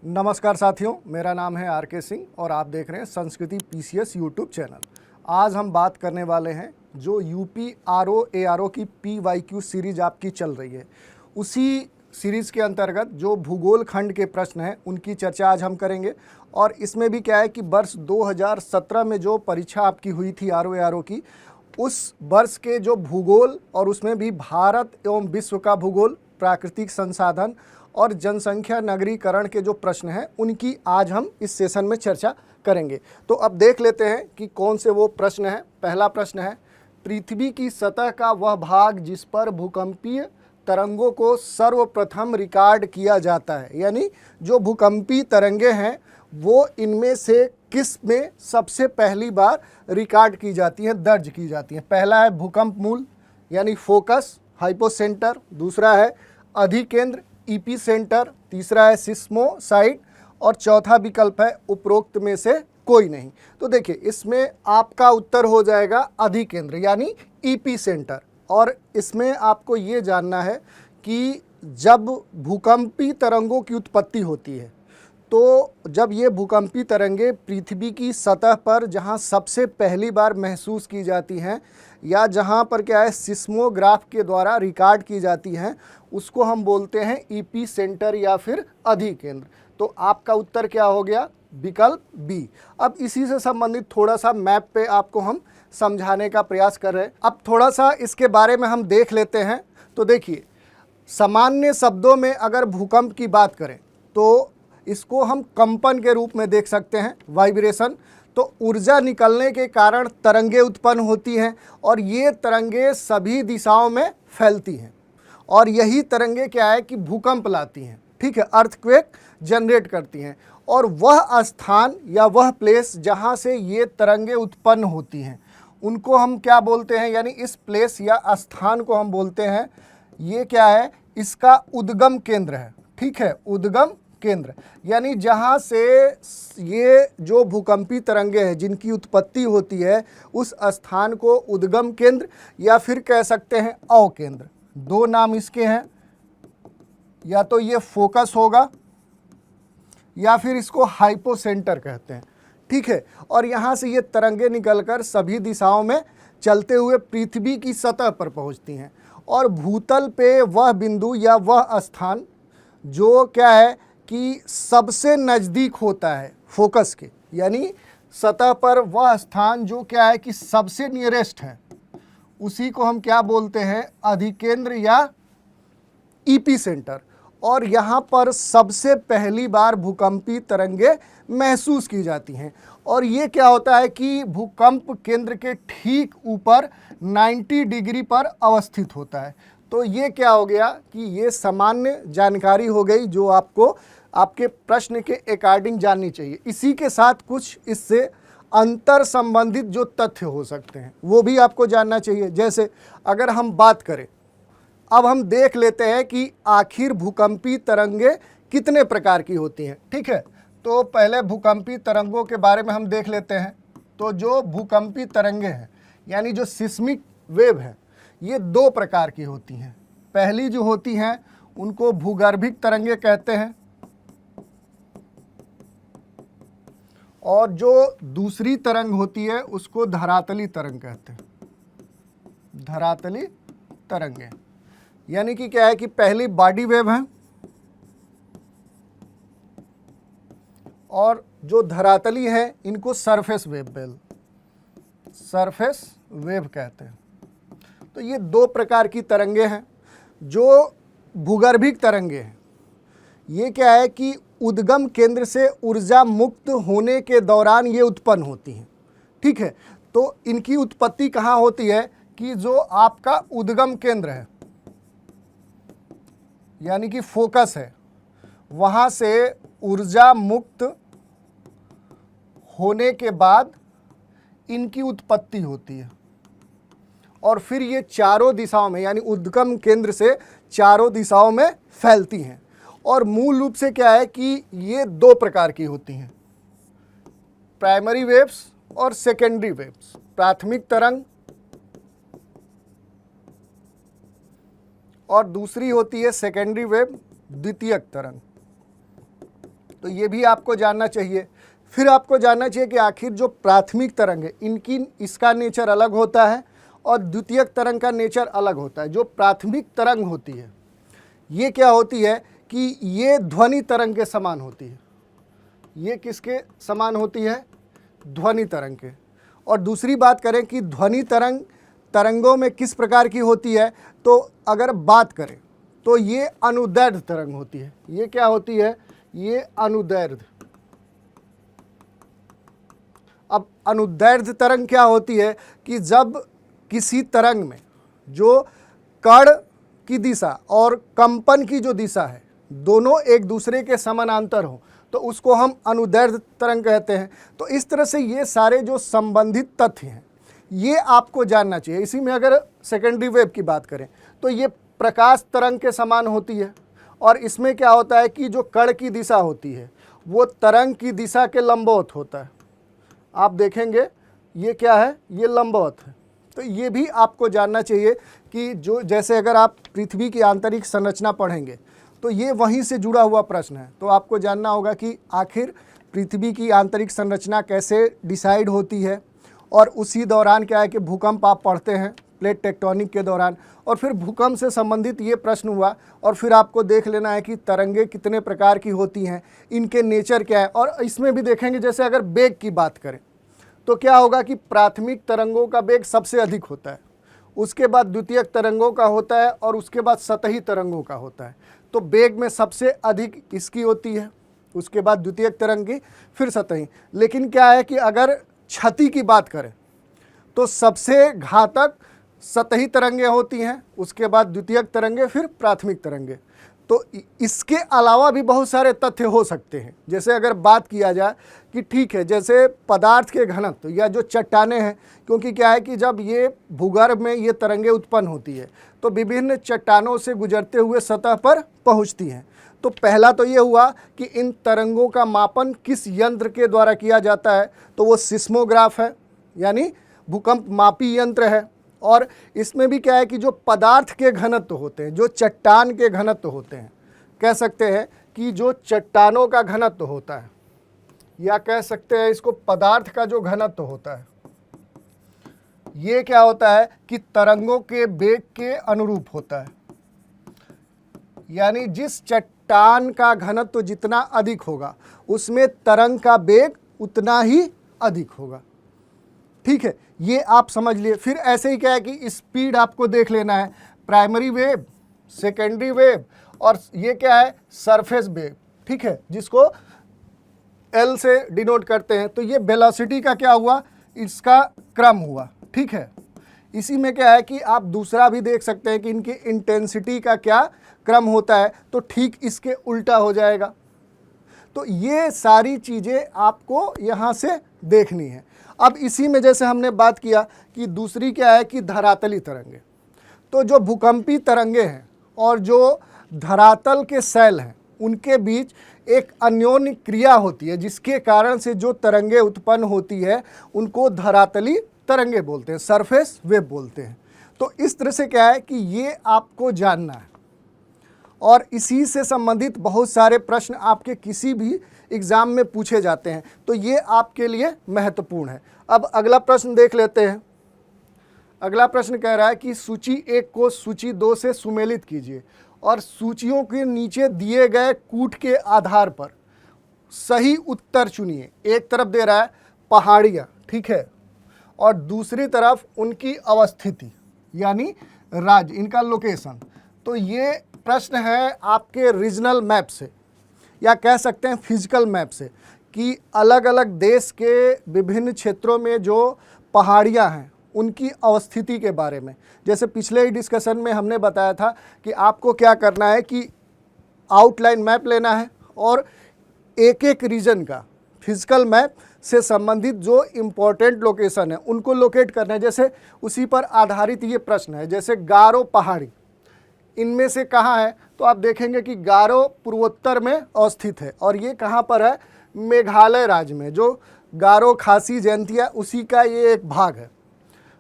नमस्कार साथियों, मेरा नाम है आर के सिंह और आप देख रहे हैं संस्कृति पीसीएस यूट्यूब चैनल। आज हम बात करने वाले हैं जो यूपी आरओ एआरओ की पीवाईक्यू सीरीज आपकी चल रही है, उसी सीरीज़ के अंतर्गत जो भूगोल खंड के प्रश्न हैं उनकी चर्चा आज हम करेंगे। और इसमें भी क्या है कि वर्ष 2017 में जो परीक्षा आपकी हुई थी आरओ एआरओ की, उस वर्ष के जो भूगोल और उसमें भी भारत एवं विश्व का भूगोल, प्राकृतिक संसाधन और जनसंख्या नगरीकरण के जो प्रश्न हैं उनकी आज हम इस सेशन में चर्चा करेंगे। तो अब देख लेते हैं कि कौन से वो प्रश्न हैं। पहला प्रश्न है, पृथ्वी की सतह का वह भाग जिस पर भूकंपीय तरंगों को सर्वप्रथम रिकॉर्ड किया जाता है, यानी जो भूकंपीय तरंगे हैं वो इनमें से किस में सबसे पहली बार रिकॉर्ड की जाती हैं, दर्ज की जाती हैं। पहला है भूकंप मूल यानी फोकस हाइपोसेंटर, दूसरा है अधिकेंद्र ईपी सेंटर, तीसरा है सिस्मोसाइट और चौथा विकल्प है उपरोक्त में से कोई नहीं। तो देखिए इसमें आपका उत्तर हो जाएगा अधिकेंद्र यानी ईपी सेंटर। और इसमें आपको ये जानना है कि जब भूकंपी तरंगों की उत्पत्ति होती है तो जब ये भूकंपी तरंगे पृथ्वी की सतह पर जहाँ सबसे पहली बार महसूस की जाती हैं या जहाँ पर क्या है सिस्मोग्राफ के द्वारा रिकॉर्ड की जाती हैं, उसको हम बोलते हैं ईपी सेंटर या फिर अधिकेंद्र। तो आपका उत्तर क्या हो गया? विकल्प बी। अब इसी से संबंधित थोड़ा सा मैप पे आपको हम समझाने का प्रयास कर रहे हैं। अब थोड़ा सा इसके बारे में हम देख लेते हैं। तो देखिए, सामान्य शब्दों में अगर भूकंप की बात करें तो इसको हम कंपन के रूप में देख सकते हैं, वाइब्रेशन। तो ऊर्जा निकलने के कारण तरंगे उत्पन्न होती हैं और ये तरंगे सभी दिशाओं में फैलती हैं और यही तरंगे क्या है कि भूकंप लाती हैं, ठीक है, अर्थक्वेक जनरेट करती हैं। और वह स्थान या वह प्लेस जहाँ से ये तरंगे उत्पन्न होती हैं उनको हम क्या बोलते हैं, यानी इस प्लेस या स्थान को हम बोलते हैं, ये क्या है, इसका उद्गम केंद्र है, ठीक है, उद्गम केंद्र। यानी जहाँ से ये जो भूकंपी तरंगे हैं जिनकी उत्पत्ति होती है उस स्थान को उद्गम केंद्र या फिर कह सकते हैं अवकेंद्र। दो नाम इसके हैं, या तो ये फोकस होगा या फिर इसको हाइपोसेंटर कहते हैं, ठीक है। और यहाँ से ये तरंगे निकलकर सभी दिशाओं में चलते हुए पृथ्वी की सतह पर पहुँचती हैं और भूतल पे वह बिंदु या वह स्थान जो क्या है कि सबसे नज़दीक होता है फोकस के, यानी सतह पर वह स्थान जो क्या है कि सबसे नियरेस्ट है, उसी को हम क्या बोलते हैं, अधिकेंद्र या ईपी सेंटर। और यहाँ पर सबसे पहली बार भूकंपी तरंगे महसूस की जाती हैं और ये क्या होता है कि भूकंप केंद्र के ठीक ऊपर 90 डिग्री पर अवस्थित होता है। तो ये क्या हो गया कि ये सामान्य जानकारी हो गई जो आपको आपके प्रश्न के अकॉर्डिंग जाननी चाहिए। इसी के साथ कुछ इससे अंतर संबंधित जो तथ्य हो सकते हैं वो भी आपको जानना चाहिए। जैसे अगर हम बात करें, अब हम देख लेते हैं कि आखिर भूकंपी तरंगे कितने प्रकार की होती हैं, ठीक है। तो पहले भूकंपी तरंगों के बारे में हम देख लेते हैं। तो जो भूकंपी तरंगे हैं यानी जो सिस्मिक वेव है, ये दो प्रकार की होती हैं। पहली जो होती हैं उनको भूगर्भिक तरंगे कहते हैं और जो दूसरी तरंग होती है उसको धरातली तरंग कहते हैं। धरातली तरंगे यानी कि क्या है कि पहली बॉडी वेव है और जो धरातली है इनको सरफेस वेव कहते हैं। तो ये दो प्रकार की तरंगे हैं। जो भूगर्भिक तरंगे हैं ये क्या है कि उद्गम केंद्र से ऊर्जा मुक्त होने के दौरान ये उत्पन्न होती हैं, ठीक है। तो इनकी उत्पत्ति कहाँ होती है कि जो आपका उद्गम केंद्र है यानी कि फोकस है, वहाँ से ऊर्जा मुक्त होने के बाद इनकी उत्पत्ति होती है और फिर ये चारों दिशाओं में यानी उद्गम केंद्र से चारों दिशाओं में फैलती हैं। और मूल रूप से क्या है कि ये दो प्रकार की होती हैं, प्राइमरी वेव्स और सेकेंडरी वेव्स। प्राथमिक तरंग और दूसरी होती है सेकेंडरी वेव, द्वितीयक तरंग। तो ये भी आपको जानना चाहिए। फिर आपको जानना चाहिए कि आखिर जो प्राथमिक तरंग है इसका नेचर अलग होता है और द्वितीयक तरंग का नेचर अलग होता है। जो प्राथमिक तरंग होती है ये क्या होती है कि ये ध्वनि तरंग के समान होती है। ये किसके समान होती है? ध्वनि तरंग के। और दूसरी बात करें कि ध्वनि तरंगों में किस प्रकार की होती है, तो अगर बात करें तो ये अनुदैर्ध्य तरंग होती है। ये क्या होती है? ये अनुदैर्ध्य। अब अनुदैर्ध्य तरंग क्या होती है कि जब किसी तरंग में जो कण की दिशा और कंपन की जो दिशा है दोनों एक दूसरे के समानांतर हो तो उसको हम अनुदैर्ध्य तरंग कहते हैं। तो इस तरह से ये सारे जो संबंधित तथ्य हैं ये आपको जानना चाहिए। इसी में अगर सेकेंडरी वेव की बात करें तो ये प्रकाश तरंग के समान होती है और इसमें क्या होता है कि जो कण की दिशा होती है वो तरंग की दिशा के लंबवत होता है। आप देखेंगे ये क्या है? ये लंबवत है। तो ये भी आपको जानना चाहिए कि जो जैसे अगर आप पृथ्वी की आंतरिक संरचना पढ़ेंगे तो ये वहीं से जुड़ा हुआ प्रश्न है। तो आपको जानना होगा कि आखिर पृथ्वी की आंतरिक संरचना कैसे डिसाइड होती है। और उसी दौरान क्या है कि भूकंप आप पढ़ते हैं प्लेट टेक्टोनिक के दौरान, और फिर भूकंप से संबंधित ये प्रश्न हुआ। और फिर आपको देख लेना है कि तरंगे कितने प्रकार की होती हैं, इनके नेचर क्या है। और इसमें भी देखेंगे जैसे अगर वेग की बात करें तो क्या होगा कि प्राथमिक तरंगों का वेग सबसे अधिक होता है, उसके बाद द्वितीयक तरंगों का होता है और उसके बाद सतही तरंगों का होता है। तो वेग में सबसे अधिक इसकी होती है, उसके बाद द्वितीयक तरंग की, फिर सतही। लेकिन क्या है कि अगर क्षति की बात करें तो सबसे घातक सतही तरंगें होती हैं, उसके बाद द्वितीयक तरंगे, फिर प्राथमिक तरंगे। तो इसके अलावा भी बहुत सारे तथ्य हो सकते हैं। जैसे अगर बात किया जाए कि ठीक है जैसे पदार्थ के घनत्व या जो चट्टानें हैं, क्योंकि क्या है कि जब ये भूगर्भ में ये तरंगे उत्पन्न होती है तो विभिन्न चट्टानों से गुजरते हुए सतह पर पहुंचती हैं। तो पहला तो ये हुआ कि इन तरंगों का मापन किस यंत्र के द्वारा किया जाता है, तो वो सिस्मोग्राफ है यानी भूकंप मापी यंत्र है। और इसमें भी क्या है कि जो पदार्थ के घनत्व होते हैं, जो चट्टान के घनत्व होते हैं, कह सकते हैं कि जो चट्टानों का घनत्व होता है या कह सकते हैं इसको पदार्थ का जो घनत्व होता है, ये क्या होता है कि तरंगों के वेग के अनुरूप होता है। यानी जिस चट्टान का घनत्व जितना अधिक होगा उसमें तरंग का वेग उतना ही अधिक होगा। ठीक है, ये आप समझ लिए। फिर ऐसे ही क्या है कि स्पीड आपको देख लेना है, प्राइमरी वेव, सेकेंडरी वेव, और ये क्या है सरफेस वेव। ठीक है, जिसको एल से डिनोट करते हैं। तो ये वेलोसिटी का क्या हुआ, इसका क्रम हुआ। ठीक है, इसी में क्या है कि आप दूसरा भी देख सकते हैं कि इनकी इंटेंसिटी का क्या क्रम होता है, तो ठीक इसके उल्टा हो जाएगा। तो ये सारी चीज़ें आपको यहाँ से देखनी है। अब इसी में जैसे हमने बात किया कि दूसरी क्या है कि धरातली तरंगे। तो जो भूकंपी तरंगे हैं और जो धरातल के सेल हैं उनके बीच एक अन्योन्य क्रिया होती है, जिसके कारण से जो तरंगे उत्पन्न होती है उनको धरातली तरंगे बोलते हैं, सरफेस वेव बोलते हैं। तो इस तरह से क्या है कि ये आपको जानना है। और इसी से संबंधित बहुत सारे प्रश्न आपके किसी भी एग्ज़ाम में पूछे जाते हैं, तो ये आपके लिए महत्वपूर्ण है। अब अगला प्रश्न देख लेते हैं। अगला प्रश्न कह रहा है कि सूची 1 को सूची 2 से सुमेलित कीजिए और सूचियों के नीचे दिए गए कूट के आधार पर सही उत्तर चुनिए। एक तरफ दे रहा है पहाड़ियाँ, ठीक है, और दूसरी तरफ उनकी अवस्थिति यानी राज्य, इनका लोकेशन। तो ये प्रश्न है आपके रीजनल मैप से या कह सकते हैं फिजिकल मैप से, कि अलग अलग देश के विभिन्न क्षेत्रों में जो पहाड़ियाँ हैं उनकी अवस्थिति के बारे में। जैसे पिछले ही डिस्कशन में हमने बताया था कि आपको क्या करना है कि आउटलाइन मैप लेना है और एक एक रीजन का फिजिकल मैप से संबंधित जो इम्पोर्टेंट लोकेशन है उनको लोकेट करना है। जैसे उसी पर आधारित ये प्रश्न है, जैसे गारो पहाड़ी इनमें से कहाँ है, तो आप देखेंगे कि गारो पूर्वोत्तर में अवस्थित है और ये कहाँ पर है, मेघालय राज्य में। जो गारो खासी जयंतिया उसी का ये एक भाग है।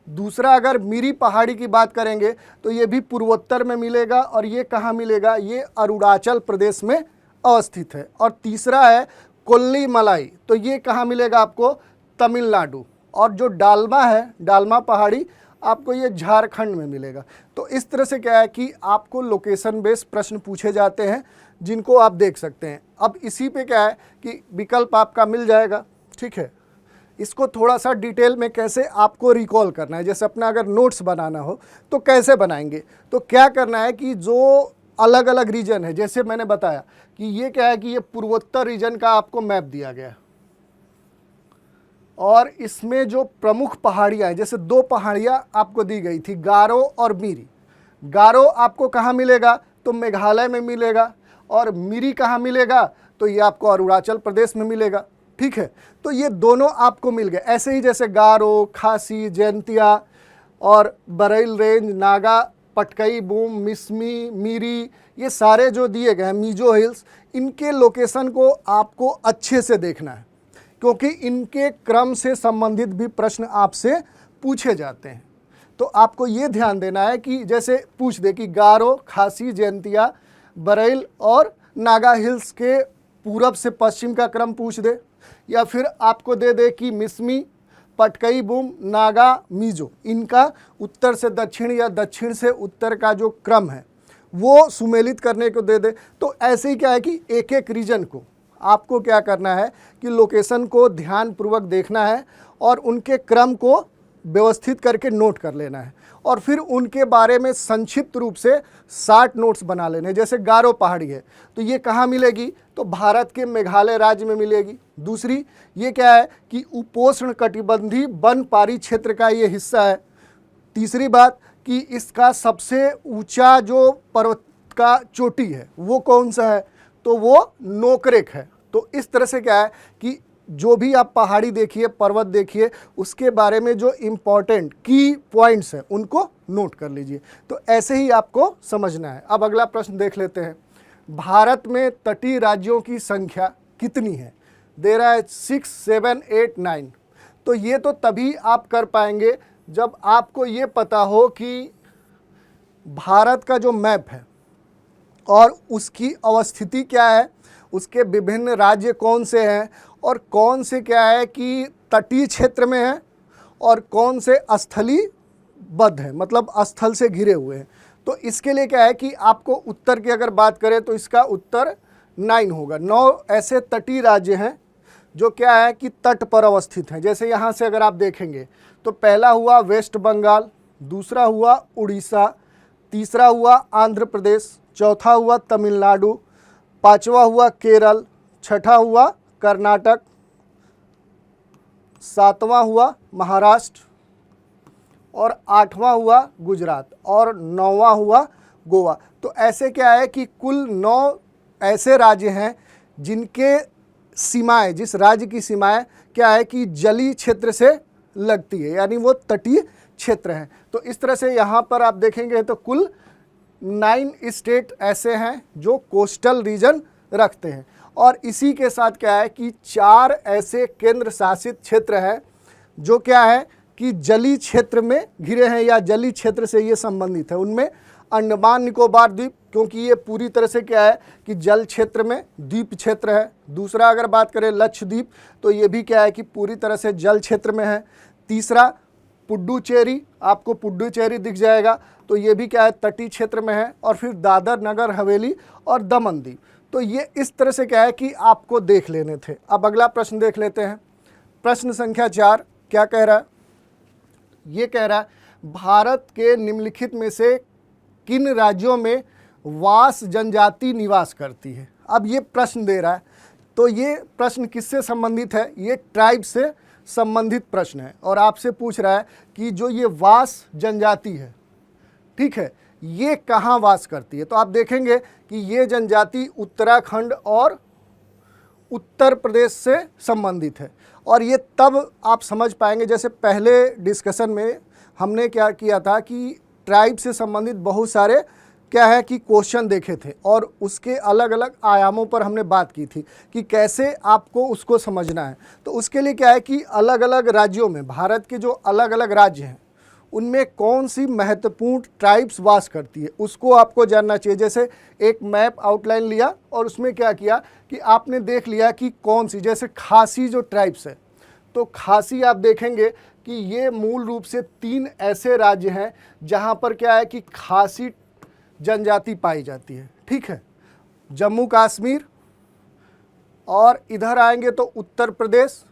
दूसरा अगर मिरी पहाड़ी की बात करेंगे तो ये भी पूर्वोत्तर में मिलेगा और ये कहाँ मिलेगा, ये अरुणाचल प्रदेश में अवस्थित है। और तीसरा है कोल्ली मलाई, तो ये कहाँ मिलेगा आपको? तमिलनाडु। और जो डालमा है, डालमा पहाड़ी, आपको ये झारखंड में मिलेगा। तो इस तरह से क्या है कि आपको लोकेशन बेस्ड प्रश्न पूछे जाते हैं जिनको आप देख सकते हैं। अब इसी पे क्या है कि विकल्प आपका मिल जाएगा, ठीक है। इसको थोड़ा सा डिटेल में कैसे आपको रिकॉल करना है, जैसे अपना अगर नोट्स बनाना हो तो कैसे बनाएंगे, तो क्या करना है कि जो अलग अलग रीजन है, जैसे मैंने बताया कि ये क्या है कि ये पूर्वोत्तर रीजन का आपको मैप दिया गया है और इसमें जो प्रमुख पहाड़ियाँ हैं, जैसे 2 पहाड़ियाँ आपको दी गई थी, गारो और मिरी। गारो आपको कहाँ मिलेगा? तो मेघालय में मिलेगा। और मिरी कहाँ मिलेगा? तो ये आपको अरुणाचल प्रदेश में मिलेगा, ठीक है। तो ये दोनों आपको मिल गए। ऐसे ही जैसे गारो, खासी, जयंतिया और बरेल रेंज, नागा, पटकई बूम, मिसमी, मीरी, ये सारे जो दिए गए हैं, मीजो हिल्स, इनके लोकेशन को आपको अच्छे से देखना है क्योंकि इनके क्रम से संबंधित भी प्रश्न आपसे पूछे जाते हैं। तो आपको ये ध्यान देना है कि जैसे पूछ दे कि गारो, खासी, जयंतिया, बरेल और नागा हिल्स के पूरब से पश्चिम का क्रम पूछ दे, या फिर आपको दे दे कि मिसमी, पटकई बूम, नागा, मीजो, इनका उत्तर से दक्षिण या दक्षिण से उत्तर का जो क्रम है वो सुमेलित करने को दे दे। तो ऐसे ही क्या है कि एक एक रीजन को आपको क्या करना है कि लोकेशन को ध्यानपूर्वक देखना है और उनके क्रम को व्यवस्थित करके नोट कर लेना है और फिर उनके बारे में संक्षिप्त रूप से 60 नोट्स बना लेने। जैसे गारो पहाड़ी है तो ये कहाँ मिलेगी? तो भारत के मेघालय राज्य में मिलेगी। दूसरी ये क्या है कि उपोष्ण कटिबंधीय वन पारी क्षेत्र का ये हिस्सा है। तीसरी बात कि इसका सबसे ऊंचा जो पर्वत का चोटी है वो कौन सा है? तो वो नोकरेक है। तो इस तरह से क्या है कि जो भी आप पहाड़ी देखिए, पर्वत देखिए, उसके बारे में जो इम्पॉर्टेंट की पॉइंट्स हैं उनको नोट कर लीजिए। तो ऐसे ही आपको समझना है। अब अगला प्रश्न देख लेते हैं। भारत में तटीय राज्यों की संख्या कितनी है? दे रहा है 6, 7, 8, 9। तो ये तो तभी आप कर पाएंगे जब आपको ये पता हो कि भारत का जो मैप है और उसकी अवस्थिति क्या है, उसके विभिन्न राज्य कौन से हैं और कौन से क्या है कि तटीय क्षेत्र में है और कौन से स्थलीय बद्ध है, मतलब स्थल से घिरे हुए हैं। तो इसके लिए क्या है कि आपको उत्तर की अगर बात करें तो इसका उत्तर 9 होगा। 9 ऐसे तटीय राज्य हैं जो क्या है कि तट पर अवस्थित हैं। जैसे यहाँ से अगर आप देखेंगे तो पहला हुआ वेस्ट बंगाल, दूसरा हुआ उड़ीसा, तीसरा हुआ आंध्र प्रदेश, चौथा हुआ तमिलनाडु, पांचवा हुआ केरल, छठा हुआ कर्नाटक, सातवां हुआ महाराष्ट्र और आठवां हुआ गुजरात और 9वां हुआ गोवा। तो ऐसे क्या है कि कुल 9 ऐसे राज्य हैं जिनके सीमाएं, जिस राज्य की सीमाएं क्या है कि जलीय क्षेत्र से लगती है, यानी वो तटीय क्षेत्र हैं। तो इस तरह से यहाँ पर आप देखेंगे तो कुल 9 स्टेट ऐसे हैं जो कोस्टल रीजन रखते हैं और इसी के साथ क्या है कि 4 ऐसे केंद्र शासित क्षेत्र हैं जो क्या है कि जलीय क्षेत्र में घिरे हैं या जलीय क्षेत्र से ये संबंधित है। उनमें अंडमान निकोबार द्वीप, क्योंकि ये पूरी तरह से क्या है कि जल क्षेत्र में द्वीप क्षेत्र है। दूसरा अगर बात करें लक्षद्वीप तो ये भी क्या है कि पूरी तरह से जल क्षेत्र में है। तीसरा पुडुचेरी, आपको पुडुचेरी दिख जाएगा, तो ये भी क्या है तटीय क्षेत्र में है। और फिर दादर नगर हवेली और दमन दीव, तो ये इस तरह से क्या है कि आपको देख लेने थे। अब अगला प्रश्न देख लेते हैं। प्रश्न संख्या 4 क्या कह रहा है? ये कह रहा है भारत के निम्नलिखित में से किन राज्यों में वास जनजाति निवास करती है। अब ये प्रश्न दे रहा है, तो ये प्रश्न किससे संबंधित है? ये ट्राइब से संबंधित प्रश्न है और आपसे पूछ रहा है कि जो ये वास जनजाति है, ठीक है, ये कहाँ वास करती है। तो आप देखेंगे कि ये जनजाति उत्तराखंड और उत्तर प्रदेश से संबंधित है और ये तब आप समझ पाएंगे, जैसे पहले डिस्कशन में हमने क्या किया था कि ट्राइब से संबंधित बहुत सारे क्या है कि क्वेश्चन देखे थे और उसके अलग अलग आयामों पर हमने बात की थी कि कैसे आपको उसको समझना है। तो उसके लिए क्या है कि अलग अलग राज्यों में, भारत के जो अलग अलग राज्य हैं उनमें कौन सी महत्वपूर्ण ट्राइब्स वास करती है, उसको आपको जानना चाहिए। जैसे एक मैप आउटलाइन लिया और उसमें क्या किया कि आपने देख लिया कि कौन सी, जैसे खासी जो ट्राइब्स है, तो खासी आप देखेंगे कि ये मूल रूप से 3 ऐसे राज्य हैं जहाँ पर क्या है कि खासी जनजाति पाई जाती है। ठीक है, जम्मू कश्मीर, और इधर आएंगे तो उत्तर प्रदेश,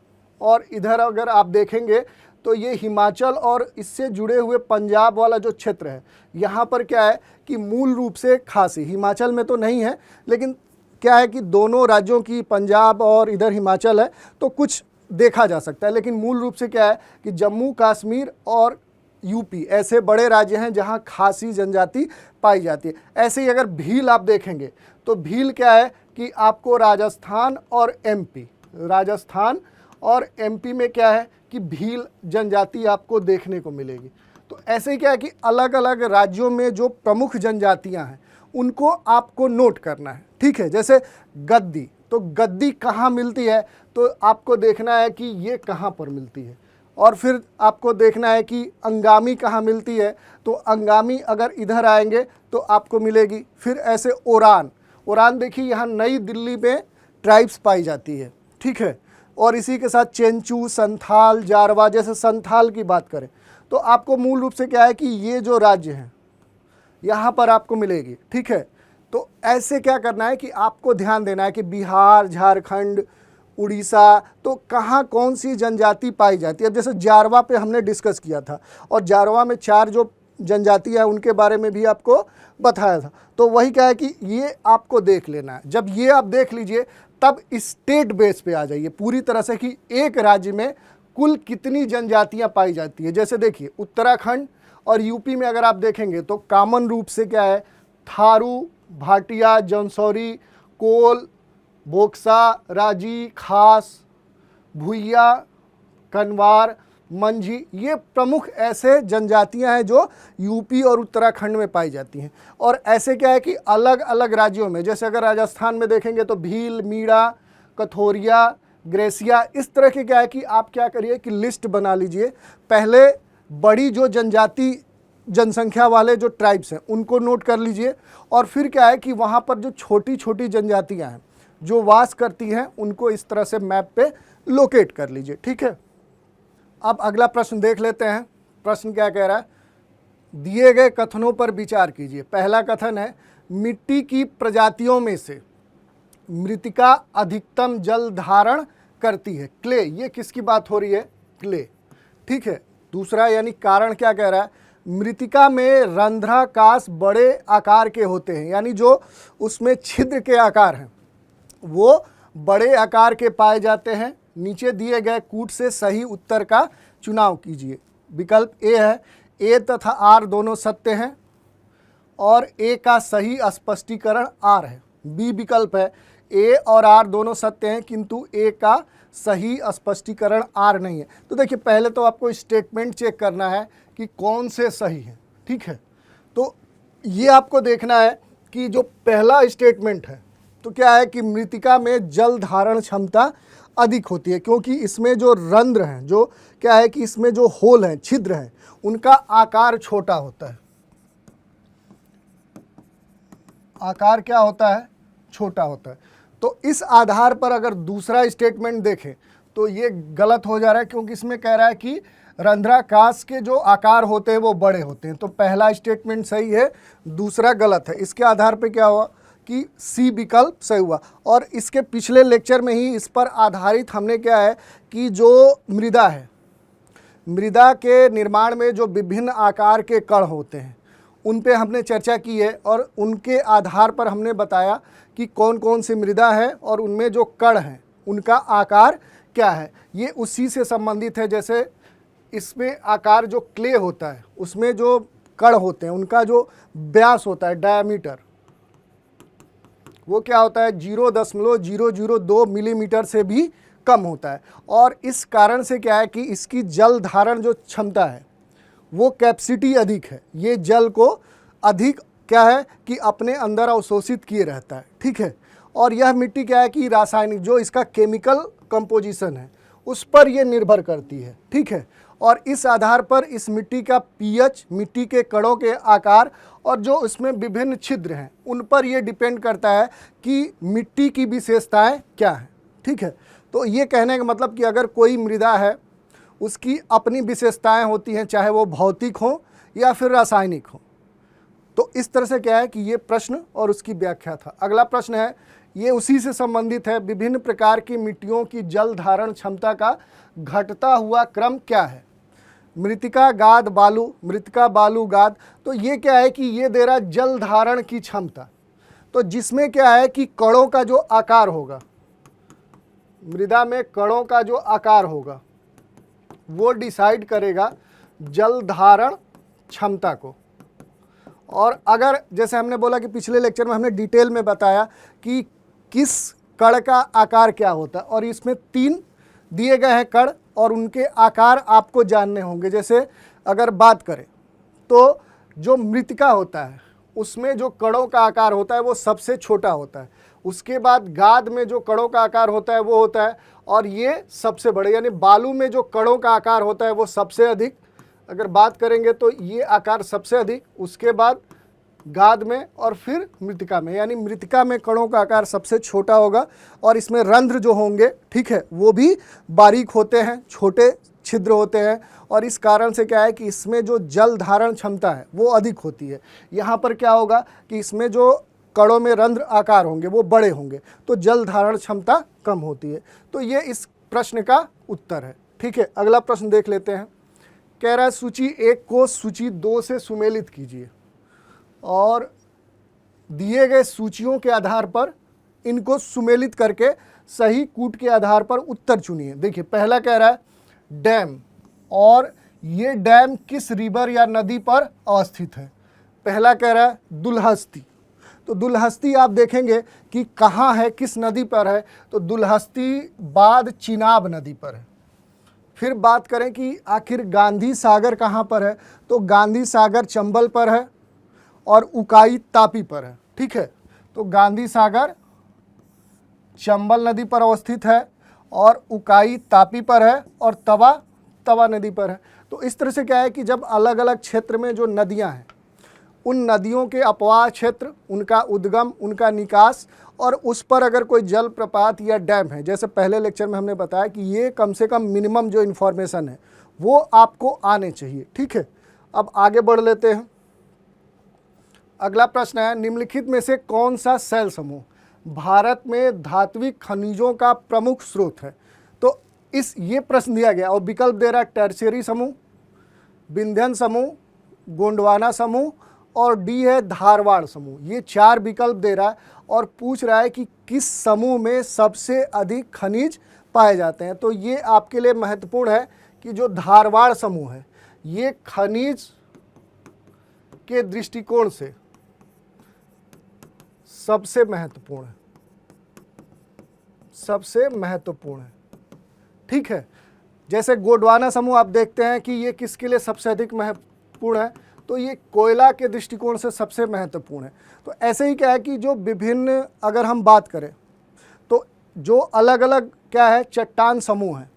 और इधर अगर आप देखेंगे तो ये हिमाचल और इससे जुड़े हुए पंजाब वाला जो क्षेत्र है, यहाँ पर क्या है कि मूल रूप से खासी, हिमाचल में तो नहीं है लेकिन क्या है कि दोनों राज्यों की, पंजाब और इधर हिमाचल है, तो कुछ देखा जा सकता है। लेकिन मूल रूप से क्या है कि जम्मू कश्मीर और यूपी ऐसे बड़े राज्य हैं जहाँ खासी जनजाति पाई जाती है। ऐसे ही अगर भील आप देखेंगे तो भील क्या है कि आपको राजस्थान और एमपी में क्या है कि भील जनजाति आपको देखने को मिलेगी। तो ऐसे ही क्या है कि अलग अलग राज्यों में जो प्रमुख जनजातियां हैं उनको आपको नोट करना है। ठीक है, जैसे गद्दी, तो गद्दी कहाँ मिलती है तो आपको देखना है कि ये कहाँ पर मिलती है, और फिर आपको देखना है कि अंगामी कहाँ मिलती है, तो अंगामी अगर इधर आएंगे तो आपको मिलेगी। फिर ऐसे ओरान देखिए यहाँ नई दिल्ली में ट्राइब्स पाई जाती है। ठीक है, और इसी के साथ चेंचू, संथाल, जारवा, जैसे संथाल की बात करें तो आपको मूल रूप से क्या है कि ये जो राज्य हैं यहाँ पर आपको मिलेगी। ठीक है, तो ऐसे क्या करना है कि आपको ध्यान देना है कि बिहार, झारखंड, उड़ीसा, तो कहाँ कौन सी जनजाति पाई जाती है। अब जैसे जारवा पे हमने डिस्कस किया था और जारवा में 4 जो जनजातियाँ हैं उनके बारे में भी आपको बताया था। तो वही क्या है कि ये आपको देख लेना है। जब ये आप देख लीजिए तब स्टेट बेस पे आ जाइए पूरी तरह से कि एक राज्य में कुल कितनी जनजातियाँ पाई जाती है। जैसे देखिए उत्तराखंड और यूपी में अगर आप देखेंगे तो कॉमन रूप से क्या है, थारू, भाटिया, जौनसौरी, कोल, बोक्सा, राजी, खास, भुइया, कनवार, मंझी, ये प्रमुख ऐसे जनजातियां हैं जो यूपी और उत्तराखंड में पाई जाती हैं। और ऐसे क्या है कि अलग अलग राज्यों में, जैसे अगर राजस्थान में देखेंगे तो भील, मीणा, कथोरिया, ग्रेसिया, इस तरह के क्या है कि आप क्या करिए कि लिस्ट बना लीजिए। पहले बड़ी जो जनसंख्या वाले जो ट्राइब्स हैं उनको नोट कर लीजिए, और फिर क्या है कि वहाँ पर जो छोटी छोटी जनजातियाँ हैं जो वास करती हैं उनको इस तरह से मैप पे लोकेट कर लीजिए। ठीक है, अब अगला प्रश्न देख लेते हैं। प्रश्न क्या कह रहा है, दिए गए कथनों पर विचार कीजिए। पहला कथन है, मिट्टी की प्रजातियों में से मृतिका अधिकतम जल धारण करती है, क्ले। ये किसकी बात हो रही है, क्ले। ठीक है, दूसरा यानी कारण क्या कह रहा है, मृतिका में रंध्राकाश बड़े आकार के होते हैं, यानी जो उसमें छिद्र के आकार हैं वो बड़े आकार के पाए जाते हैं। नीचे दिए गए कूट से सही उत्तर का चुनाव कीजिए। विकल्प ए है, ए तथा आर दोनों सत्य हैं, और ए का सही स्पष्टीकरण आर है। बी विकल्प है, ए और आर दोनों सत्य हैं किंतु ए का सही स्पष्टीकरण आर नहीं है। तो देखिए पहले तो आपको स्टेटमेंट चेक करना है कि कौन से सही हैं। ठीक है, तो ये आपको देखना है कि जो पहला स्टेटमेंट है तो क्या है कि मृतिका में जल धारण क्षमता अधिक होती है, क्योंकि इसमें जो रंध्र हैं, जो क्या है कि इसमें जो होल हैं, छिद्र हैं, उनका आकार छोटा होता है। आकार क्या होता है, छोटा होता है। तो इस आधार पर अगर दूसरा स्टेटमेंट देखें तो ये गलत हो जा रहा है, क्योंकि इसमें कह रहा है कि रंध्राकाश के जो आकार होते हैं वो बड़े होते हैं। तो पहला स्टेटमेंट सही है, दूसरा गलत है। इसके आधार पे क्या हुआ कि सी विकल्प सही हुआ। और इसके पिछले लेक्चर में ही इस पर आधारित हमने क्या है कि जो मृदा है, मृदा के निर्माण में जो विभिन्न आकार के कण होते हैं उन पे हमने चर्चा की है, और उनके आधार पर हमने बताया कि कौन कौन सी मृदा है और उनमें जो कण हैं उनका आकार क्या है। ये उसी से संबंधित है। जैसे इसमें आकार जो क्ले होता है उसमें जो कण होते हैं उनका जो व्यास होता है, डायामीटर, वो क्या होता है 0.002 मिलीमीटर से भी कम होता है। और इस कारण से क्या है कि इसकी जल धारण जो क्षमता है वो कैपेसिटी अधिक है, ये जल को अधिक क्या है कि अपने अंदर अवशोषित किए रहता है। ठीक है, और यह मिट्टी क्या है कि रासायनिक जो इसका केमिकल कंपोजिशन है उस पर ये निर्भर करती है। ठीक है, और इस आधार पर इस मिट्टी का पीएच, मिट्टी के कणों के आकार और जो इसमें विभिन्न छिद्र हैं उन पर यह डिपेंड करता है कि मिट्टी की विशेषताएं क्या हैं। ठीक है, तो ये कहने का मतलब कि अगर कोई मृदा है उसकी अपनी विशेषताएं होती हैं, चाहे वो भौतिक हो या फिर रासायनिक हो। तो इस तरह से क्या है कि ये प्रश्न और उसकी व्याख्या था। अगला प्रश्न है, ये उसी से संबंधित है, विभिन्न प्रकार की मिट्टियों की जल धारण क्षमता का घटता हुआ क्रम क्या है? मृत्तिका, गाद, बालू, मृत्तिका, बालू, गाद। तो ये क्या है कि ये दे रहा जल धारण की क्षमता, तो जिसमें क्या है कि कणों का जो आकार होगा, मृदा में कणों का जो आकार होगा वो डिसाइड करेगा जल धारण क्षमता को। और अगर जैसे हमने बोला कि पिछले लेक्चर में हमने डिटेल में बताया कि किस कण का आकार क्या होता है, और इसमें 3 दिए गए हैं कण और उनके आकार आपको जानने होंगे। जैसे अगर बात करें तो जो मृत्तिका होता है उसमें जो कणों का आकार होता है वो सबसे छोटा होता है, उसके बाद गाद में जो कणों का आकार होता है वो होता है, और ये सबसे बड़े, यानी बालू में जो कणों का आकार होता है वो सबसे अधिक, अगर बात करेंगे तो ये आकार सबसे अधिक, उसके बाद गाद में और फिर मृत्तिका में, यानी मृत्तिका में कणों का आकार सबसे छोटा होगा और इसमें रंध्र जो होंगे, ठीक है, वो भी बारीक होते हैं, छोटे छिद्र होते हैं, और इस कारण से क्या है कि इसमें जो जल धारण क्षमता है वो अधिक होती है। यहाँ पर क्या होगा कि इसमें जो कणों में रंध्र आकार होंगे वो बड़े होंगे, तो जल धारण क्षमता कम होती है। तो ये इस प्रश्न का उत्तर है। ठीक है, अगला प्रश्न देख लेते हैं। कह रहा है सूची 1 को सूची 2 से सुमेलित कीजिए और दिए गए सूचियों के आधार पर इनको सुमेलित करके सही कूट के आधार पर उत्तर चुनिए। देखिए, पहला कह रहा है डैम, और ये डैम किस रिवर या नदी पर अवस्थित है? पहला कह रहा है दुलहस्ती। तो दुलहस्ती आप देखेंगे कि कहाँ है, किस नदी पर है, तो दुलहस्ती बाद चिनाब नदी पर है। फिर बात करें कि आखिर गांधी सागर कहाँ पर है, तो गांधी सागर चंबल पर है और उकाई तापी पर है। ठीक है, तो गांधी सागर चंबल नदी पर अवस्थित है और उकाई तापी पर है और तवा नदी पर है। तो इस तरह से क्या है कि जब अलग अलग क्षेत्र में जो नदियां हैं उन नदियों के अपवाह क्षेत्र, उनका उद्गम, उनका निकास, और उस पर अगर कोई जल प्रपात या डैम है, जैसे पहले लेक्चर में हमने बताया कि ये कम से कम मिनिमम जो इन्फॉर्मेशन है वो आपको आने चाहिए। ठीक है, अब आगे बढ़ लेते हैं। अगला प्रश्न है, निम्नलिखित में से कौन सा सेल समूह भारत में धात्विक खनिजों का प्रमुख स्रोत है? तो ये प्रश्न दिया गया और विकल्प दे रहा है टर्शियरी समूह, विंध्यन समूह, गोंडवाना समूह और डी है धारवाड़ समूह। ये 4 विकल्प दे रहा है और पूछ रहा है कि किस समूह में सबसे अधिक खनिज पाए जाते हैं। तो ये आपके लिए महत्वपूर्ण है कि जो धारवाड़ समूह है ये खनिज के दृष्टिकोण से सबसे महत्वपूर्ण है, सबसे महत्वपूर्ण है। ठीक है, जैसे गोंडवाना समूह आप देखते हैं कि ये किसके लिए सबसे अधिक महत्वपूर्ण है, तो ये कोयला के दृष्टिकोण से सबसे महत्वपूर्ण है। तो ऐसे ही क्या है कि जो विभिन्न, अगर हम बात करें तो जो अलग अलग क्या है चट्टान समूह हैं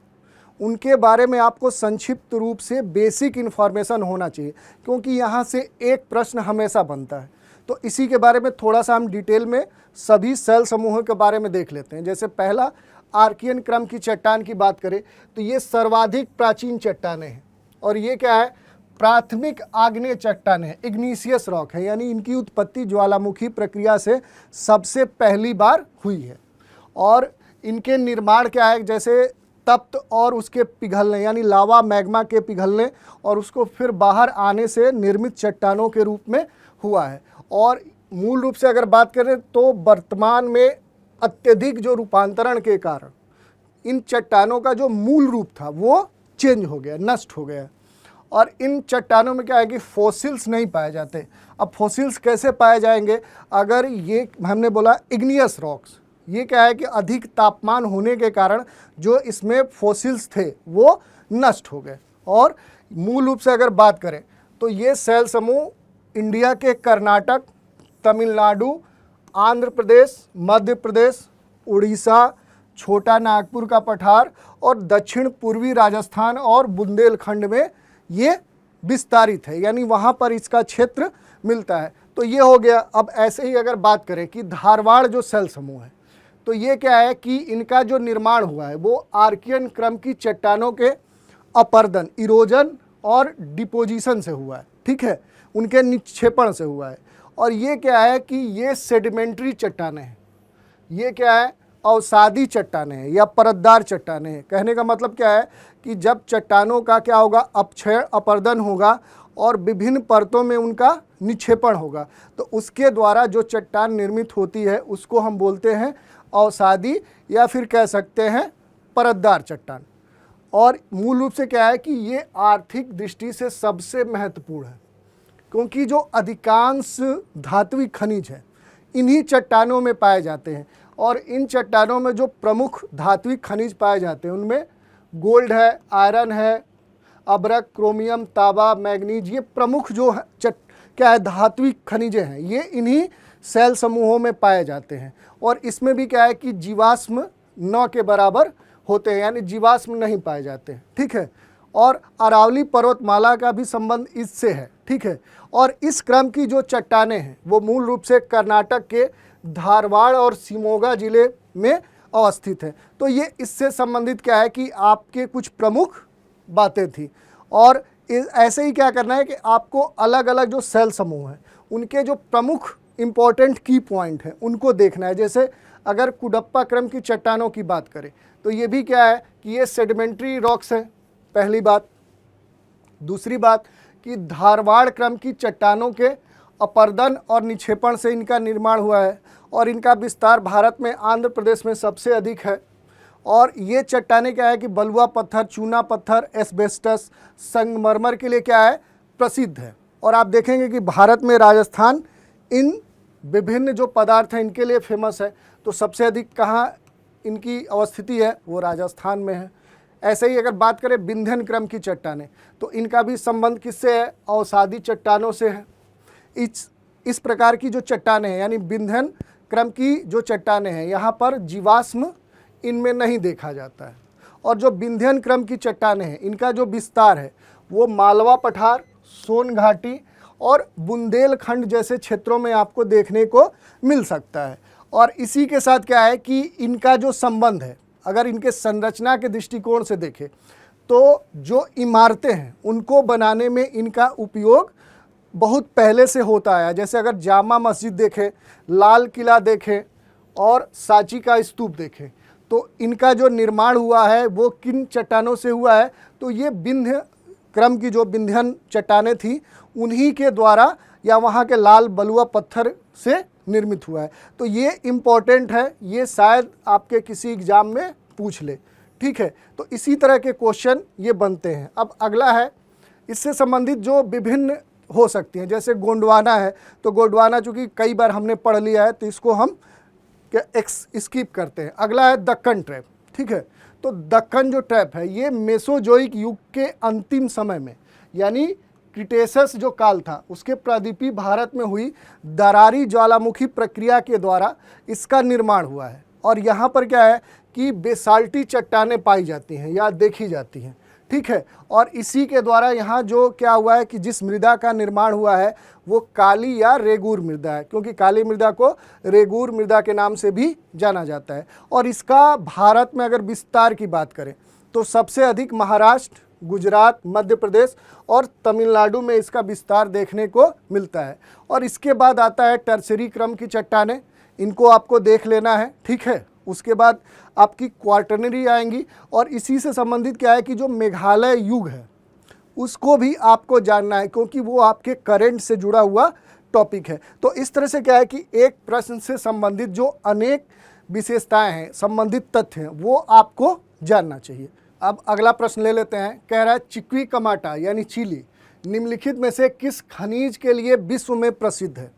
उनके बारे में आपको संक्षिप्त रूप से बेसिक इन्फॉर्मेशन होना चाहिए, क्योंकि यहाँ से एक प्रश्न हमेशा बनता है। तो इसी के बारे में थोड़ा सा हम डिटेल में सभी सेल समूहों के बारे में देख लेते हैं। जैसे पहला आर्कियन क्रम की चट्टान की बात करें तो ये सर्वाधिक प्राचीन चट्टानें हैं और ये क्या है, प्राथमिक आग्नेय चट्टान है, इग्निशियस रॉक है, यानी इनकी उत्पत्ति ज्वालामुखी प्रक्रिया से सबसे पहली बार हुई है। और इनके निर्माण क्या है, जैसे तप्त और उसके पिघलने, यानी लावा मैग्मा के पिघलने और उसको फिर बाहर आने से निर्मित चट्टानों के रूप में हुआ है। और मूल रूप से अगर बात करें तो वर्तमान में अत्यधिक जो रूपांतरण के कारण इन चट्टानों का जो मूल रूप था वो चेंज हो गया, नष्ट हो गया। और इन चट्टानों में क्या है कि फॉसिल्स नहीं पाए जाते। अब फॉसिल्स कैसे पाए जाएंगे, अगर ये हमने बोला इग्नियस रॉक्स, ये क्या है कि अधिक तापमान होने के कारण जो इसमें फॉसिल्स थे वो नष्ट हो गए। और मूल रूप से अगर बात करें तो ये सेल समूह इंडिया के कर्नाटक, तमिलनाडु, आंध्र प्रदेश, मध्य प्रदेश, उड़ीसा, छोटा नागपुर का पठार और दक्षिण पूर्वी राजस्थान और बुंदेलखंड में ये विस्तारित है, यानी वहाँ पर इसका क्षेत्र मिलता है। तो ये हो गया। अब ऐसे ही अगर बात करें कि धारवाड़ जो सेल समूह है, तो ये क्या है कि इनका जो निर्माण हुआ है वो आर्कियन क्रम की चट्टानों के अपर्दन, इरोजन और डिपोजिशन से हुआ है, ठीक है, उनके निक्षेपण से हुआ है। और ये क्या है कि ये सेडिमेंट्री चट्टानें हैं, ये क्या है, अवसादी चट्टानें हैं या परतदार चट्टानें हैं। कहने का मतलब क्या है कि जब चट्टानों का क्या होगा, अपक्षय, अपर्दन होगा और विभिन्न परतों में उनका निक्षेपण होगा, तो उसके द्वारा जो चट्टान निर्मित होती है उसको हम बोलते हैं अवसादी या फिर कह सकते हैं परतदार चट्टान। और मूल रूप से क्या है कि ये आर्थिक दृष्टि से सबसे महत्वपूर्ण है, क्योंकि जो अधिकांश धात्विक खनिज है इन्हीं चट्टानों में पाए जाते हैं। और इन चट्टानों में जो प्रमुख धात्विक खनिज पाए जाते हैं उनमें गोल्ड है, आयरन है, अभ्रक, क्रोमियम, तांबा, मैग्नीज, ये प्रमुख जो क्या है धात्विक खनिजें हैं, ये इन्हीं सेल समूहों में पाए जाते हैं। और इसमें भी क्या है कि जीवाश्म 9 के बराबर होते हैं, यानी जीवाश्म नहीं पाए जाते हैं, ठीक है। और अरावली पर्वतमाला का भी संबंध इससे है, ठीक है। और इस क्रम की जो चट्टानें हैं वो मूल रूप से कर्नाटक के धारवाड़ और शिमोगा जिले में अवस्थित है। तो ये इससे संबंधित क्या है कि आपके कुछ प्रमुख बातें थी। और ऐसे ही क्या करना है कि आपको अलग अलग जो सेल समूह हैं उनके जो प्रमुख इम्पॉर्टेंट की पॉइंट हैं उनको देखना है। जैसे अगर कुडप्पा क्रम की चट्टानों की बात करें तो ये भी क्या है कि ये सेडिमेंट्री रॉक्स है, पहली बात। दूसरी बात कि धारवाड़ क्रम की चट्टानों के अपर्दन और निक्षेपण से इनका निर्माण हुआ है और इनका विस्तार भारत में आंध्र प्रदेश में सबसे अधिक है। और ये चट्टानें क्या है कि बलुआ पत्थर, चूना पत्थर, एस्बेस्टस, संगमरमर के लिए क्या है, प्रसिद्ध है। और आप देखेंगे कि भारत में राजस्थान इन विभिन्न जो पदार्थ हैं इनके लिए फेमस है। तो सबसे अधिक कहाँ इनकी अवस्थिति है, वो राजस्थान में है। ऐसे ही अगर बात करें विंध्यन क्रम की चट्टानें, तो इनका भी संबंध किससे है, अवसादी चट्टानों से है। इस प्रकार की जो चट्टानें हैं यानी विंध्यन क्रम की जो चट्टानें हैं, यहाँ पर जीवाश्म इनमें नहीं देखा जाता है। और जो विंध्यन क्रम की चट्टानें हैं इनका जो विस्तार है वो मालवा पठार, सोन घाटी और बुंदेलखंड जैसे क्षेत्रों में आपको देखने को मिल सकता है। और इसी के साथ क्या है कि इनका जो संबंध है, अगर इनके संरचना के दृष्टिकोण से देखें तो जो इमारतें हैं उनको बनाने में इनका उपयोग बहुत पहले से होता आया। जैसे अगर जामा मस्जिद देखें, लाल किला देखें और सांची का स्तूप देखें, तो इनका जो निर्माण हुआ है वो किन चट्टानों से हुआ है, तो ये विंध्य क्रम की जो विंध्यन चट्टानें थी उन्हीं के द्वारा या वहाँ के लाल बलुआ पत्थर से निर्मित हुआ है। तो ये इम्पोर्टेंट है, ये शायद आपके किसी एग्ज़ाम में पूछ ले, ठीक है। तो इसी तरह के क्वेश्चन ये बनते हैं। अब अगला है इससे संबंधित जो विभिन्न हो सकती हैं, जैसे गोंडवाना है, तो गोंडवाना चूँकि कई बार हमने पढ़ लिया है तो इसको हम स्किप करते हैं। अगला है दक्कन ट्रैप, ठीक है। तो दक्कन जो ट्रैप है ये मेसोजोइक युग के अंतिम समय में यानी क्रिटेशस जो काल था उसके प्रादीपी भारत में हुई दरारी ज्वालामुखी प्रक्रिया के द्वारा इसका निर्माण हुआ है। और यहाँ पर क्या है कि बेसाल्टी चट्टानें पाई जाती हैं या देखी जाती हैं, ठीक है। और इसी के द्वारा यहाँ जो क्या हुआ है कि जिस मृदा का निर्माण हुआ है वो काली या रेगूर मृदा है, क्योंकि काली मृदा को रेगूर मृदा के नाम से भी जाना जाता है। और इसका भारत में अगर विस्तार की बात करें तो सबसे अधिक महाराष्ट्र, गुजरात, मध्य प्रदेश और तमिलनाडु में इसका विस्तार देखने को मिलता है। और इसके बाद आता है टर्सरी क्रम की चट्टानें, इनको आपको देख लेना है, ठीक है। उसके बाद आपकी क्वार्टरनरी आएंगी और इसी से संबंधित क्या है कि जो मेघालय युग है उसको भी आपको जानना है, क्योंकि वो आपके करंट से जुड़ा हुआ टॉपिक है। तो इस तरह से क्या है कि एक प्रश्न से संबंधित जो अनेक विशेषताएं हैं, संबंधित तथ्य हैं, वो आपको जानना चाहिए। अब अगला प्रश्न ले लेते हैं। कह रहा है चिक्वी कमाटा यानी चिली निम्नलिखित में से किस खनिज के लिए विश्व में प्रसिद्ध है।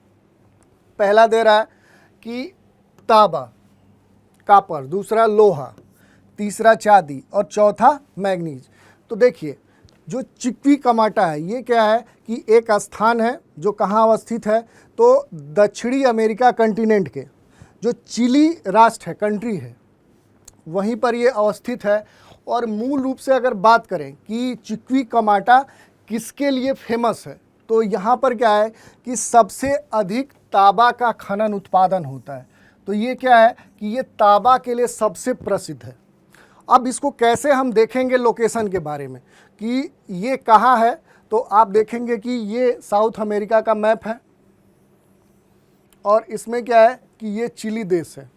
पहला दे रहा है कि तांबा, कॉपर, दूसरा लोहा, तीसरा चांदी और चौथा मैग्नीज। तो देखिए जो चिक्वी कमाटा है ये क्या है कि एक स्थान है जो कहाँ अवस्थित है, तो दक्षिणी अमेरिका कंटिनेंट के जो चिली राष्ट्र है, कंट्री है, वहीं पर ये अवस्थित है। और मूल रूप से अगर बात करें कि चिक्विकमाटा किसके लिए फेमस है, तो यहाँ पर क्या है कि सबसे अधिक तांबा का खनन उत्पादन होता है। तो ये क्या है कि ये तांबा के लिए सबसे प्रसिद्ध है। अब इसको कैसे हम देखेंगे लोकेशन के बारे में कि ये कहाँ है, तो आप देखेंगे कि ये साउथ अमेरिका का मैप है और इसमें क्या है कि ये चिली देश है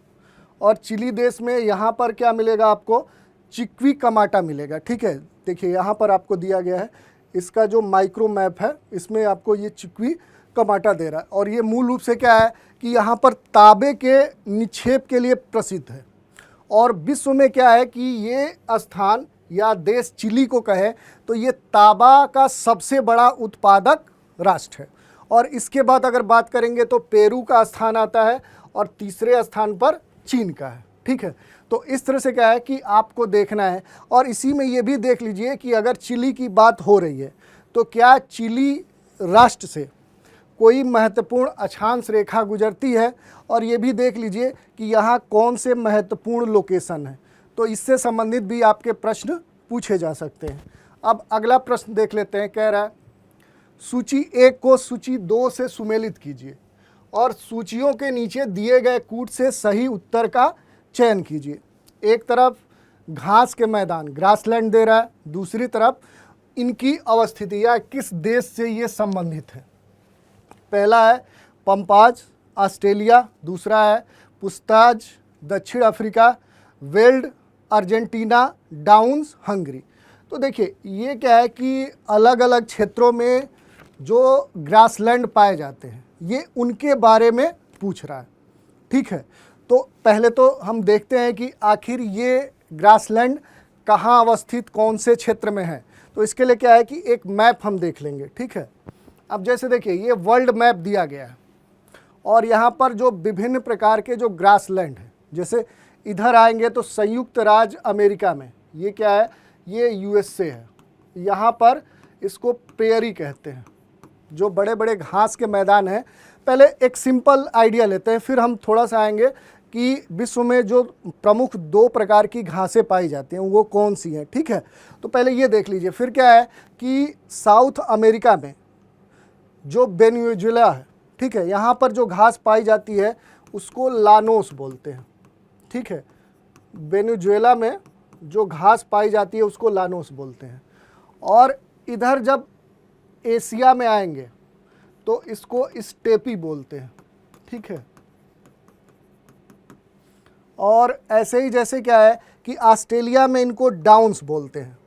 और चिली देश में यहाँ पर क्या मिलेगा आपको, चिक्विकमाटा मिलेगा। ठीक है, देखिए यहाँ पर आपको दिया गया है, इसका जो माइक्रो मैप है इसमें आपको ये चिक्विकमाटा दे रहा है। और ये मूल रूप से क्या है कि यहाँ पर तांबे के निक्षेप के लिए प्रसिद्ध है और विश्व में क्या है कि ये स्थान या देश चिली को कहे तो ये तांबा का सबसे बड़ा उत्पादक राष्ट्र है। और इसके बाद अगर बात करेंगे तो पेरू का स्थान आता है और तीसरे स्थान पर चीन का है। ठीक है, तो इस तरह से क्या है कि आपको देखना है। और इसी में ये भी देख लीजिए कि अगर चिली की बात हो रही है तो क्या चिली राष्ट्र से कोई महत्वपूर्ण अक्षांश रेखा गुजरती है, और ये भी देख लीजिए कि यहाँ कौन से महत्वपूर्ण लोकेशन है। तो इससे संबंधित भी आपके प्रश्न पूछे जा सकते हैं। अब अगला प्रश्न देख लेते हैं, कह रहा है सूची 1 को सूची 2 से सुमेलित कीजिए और सूचियों के नीचे दिए गए कूट से सही उत्तर का चयन कीजिए। एक तरफ घास के मैदान ग्रासलैंड दे रहा है, दूसरी तरफ इनकी अवस्थिति या किस देश से ये संबंधित है। पहला है पंपाज ऑस्ट्रेलिया, दूसरा है पुस्ताज दक्षिण Africa, weld Argentina, downs Hungary. तो देखिए ये क्या है कि अलग अलग क्षेत्रों में जो ग्रासलैंड पाए जाते हैं ये उनके बारे में पूछ रहा है। ठीक है, तो पहले तो हम देखते हैं कि आखिर ये ग्रासलैंड कहाँ अवस्थित कौन से क्षेत्र में है। तो इसके लिए क्या है कि एक मैप हम देख लेंगे। ठीक है, अब जैसे देखिए ये वर्ल्ड मैप दिया गया है और यहाँ पर जो विभिन्न प्रकार के जो ग्रासलैंड है, जैसे इधर आएंगे तो संयुक्त राज्य अमेरिका में ये क्या है, ये यूएसए है। यहाँ पर इसको प्रेयरी कहते हैं, जो बड़े बड़े घास के मैदान हैं। पहले एक सिंपल आइडिया लेते हैं, फिर हम थोड़ा सा आएंगे कि विश्व में जो प्रमुख 2 प्रकार की घासें पाई जाती हैं वो कौन सी हैं। ठीक है, तो पहले ये देख लीजिए। फिर क्या है कि साउथ अमेरिका में जो वेनेजुएला है, ठीक है, यहाँ पर जो घास पाई जाती है उसको लानोस बोलते हैं। ठीक है, वेनेजुएला में जो घास पाई जाती है उसको लानोस बोलते हैं। और इधर जब एशिया में आएंगे तो इसको स्टेपी बोलते हैं। ठीक है, और ऐसे ही जैसे क्या है कि ऑस्ट्रेलिया में इनको डाउन्स बोलते हैं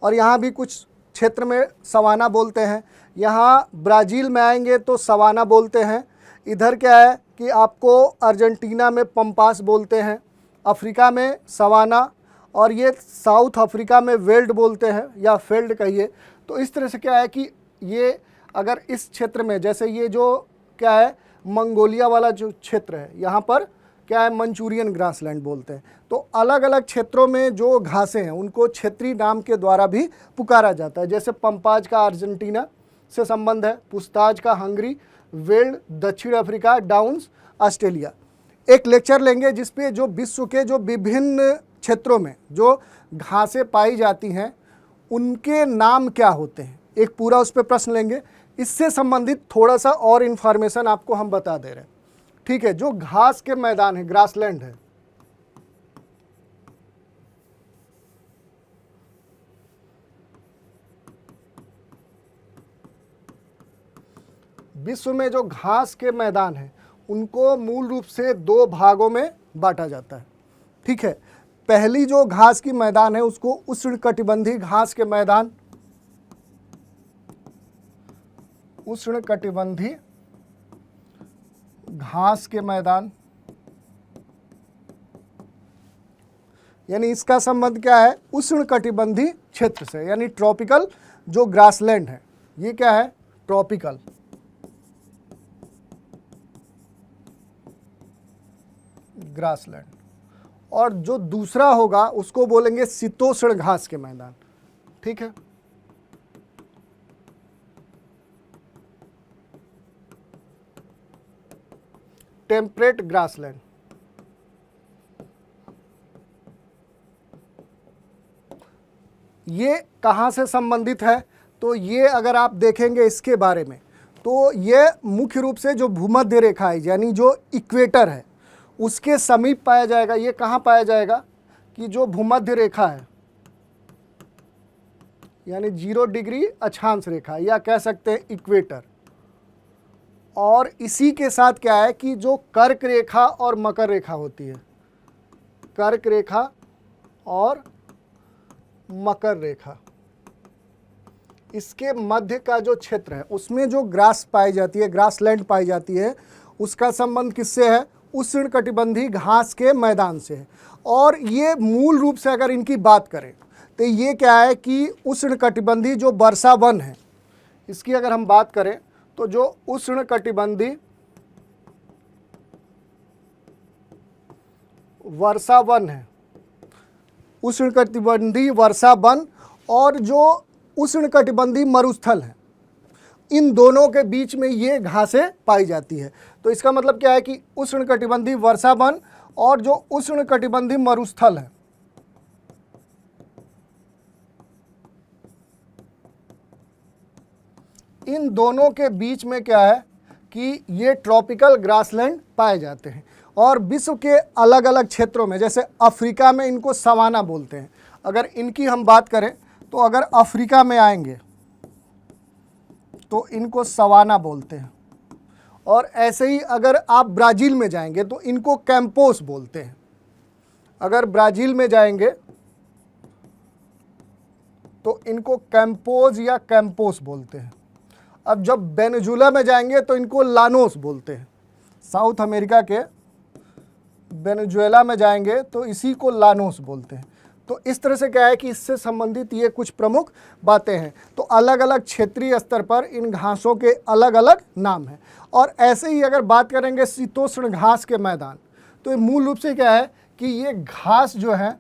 और यहाँ भी कुछ क्षेत्र में सवाना बोलते हैं। यहाँ ब्राज़ील में आएंगे तो सवाना बोलते हैं। इधर क्या है कि आपको अर्जेंटीना में पंपास बोलते हैं, अफ्रीका में सवाना, और ये साउथ अफ्रीका में वेल्ड बोलते हैं या फेल्ड कहिए। तो इस तरह से क्या है कि ये अगर इस क्षेत्र में जैसे ये जो क्या है मंगोलिया वाला जो क्षेत्र है यहाँ पर क्या है मंचूरियन ग्रासलैंड बोलते हैं। तो अलग अलग क्षेत्रों में जो घासें हैं उनको क्षेत्रीय नाम के द्वारा भी पुकारा जाता है। जैसे पंपाज का अर्जेंटीना से संबंध है, पुस्ताज का हंगरी, वेल्ड दक्षिण अफ्रीका, डाउन्स ऑस्ट्रेलिया। एक लेक्चर लेंगे जिसपे जो विश्व के जो विभिन्न क्षेत्रों में जो घासें पाई जाती हैं उनके नाम क्या होते हैं, एक पूरा उस पर प्रश्न लेंगे। इससे संबंधित थोड़ा सा और इन्फॉर्मेशन आपको हम बता दे रहे हैं। ठीक है, जो घास के मैदान है ग्रासलैंड है, विश्व में जो घास के मैदान हैं उनको मूल रूप से 2 भागों में बांटा जाता है। ठीक है, पहली जो घास की मैदान है उसको उष्णकटिबंधीय घास के मैदान, उष्णकटिबंधीय घास के मैदान, यानी इसका संबंध क्या है उष्णकटिबंधीय क्षेत्र से, यानी ट्रॉपिकल जो ग्रासलैंड है ये क्या है ट्रॉपिकल। ग्रासलैंड। और जो दूसरा होगा उसको बोलेंगे शीतोष्ण घास के मैदान। ठीक है, टेम्परेट ग्रासलैंड। ये कहाँ से संबंधित है? तो ये अगर आप देखेंगे इसके बारे में, तो ये मुख्य रूप से जो भूमध्य रेखा है यानी जो इक्वेटर है उसके समीप पाया जाएगा। ये कहाँ पाया जाएगा कि जो भूमध्य रेखा है यानी 0 डिग्री अक्षांश रेखा या कह सकते हैं इक्वेटर, और इसी के साथ क्या है कि जो कर्क रेखा और मकर रेखा होती है, कर्क रेखा और मकर रेखा, इसके मध्य का जो क्षेत्र है उसमें जो ग्रास पाई जाती है, ग्रासलैंड पाई जाती है, उसका संबंध किससे है? उष्णकटिबंधीय घास के मैदान से है। और ये मूल रूप से अगर इनकी बात करें तो ये क्या है कि उष्णकटिबंधीय जो वर्षा वन है, इसकी अगर हम बात करें तो जो उष्णकटिबंधीय वर्षा वन है, उष्णकटिबंधीय वर्षा वन और जो उष्णकटिबंधीय मरुस्थल है, इन दोनों के बीच में ये घासें पाई जाती है। तो इसका मतलब क्या है कि उष्णकटिबंधीय वर्षा वन और जो उष्णकटिबंधीय मरुस्थल है, इन दोनों के बीच में क्या है कि ये ट्रॉपिकल ग्रासलैंड पाए जाते हैं। और विश्व के अलग अलग क्षेत्रों में, जैसे अफ्रीका में इनको सवाना बोलते हैं। अगर इनकी हम बात करें तो अगर अफ्रीका में आएंगे तो इनको सवाना बोलते हैं, और ऐसे ही अगर आप ब्राज़ील में जाएंगे तो इनको कैंपोस बोलते हैं। अगर ब्राज़ील में जाएंगे तो इनको कैंपोज या कैंपोस बोलते हैं। अब जब वेनेजुला में जाएंगे तो इनको लानोस बोलते हैं। साउथ अमेरिका के वेनेजुएला में जाएंगे तो इसी को लानोस बोलते हैं। तो इस तरह से क्या है कि इससे संबंधित ये कुछ प्रमुख बातें हैं। तो अलग अलग क्षेत्रीय स्तर पर इन घासों के अलग अलग नाम हैं। और ऐसे ही अगर बात करेंगे शीतोष्ण घास के मैदान, तो ये मूल रूप से क्या है कि ये घास जो है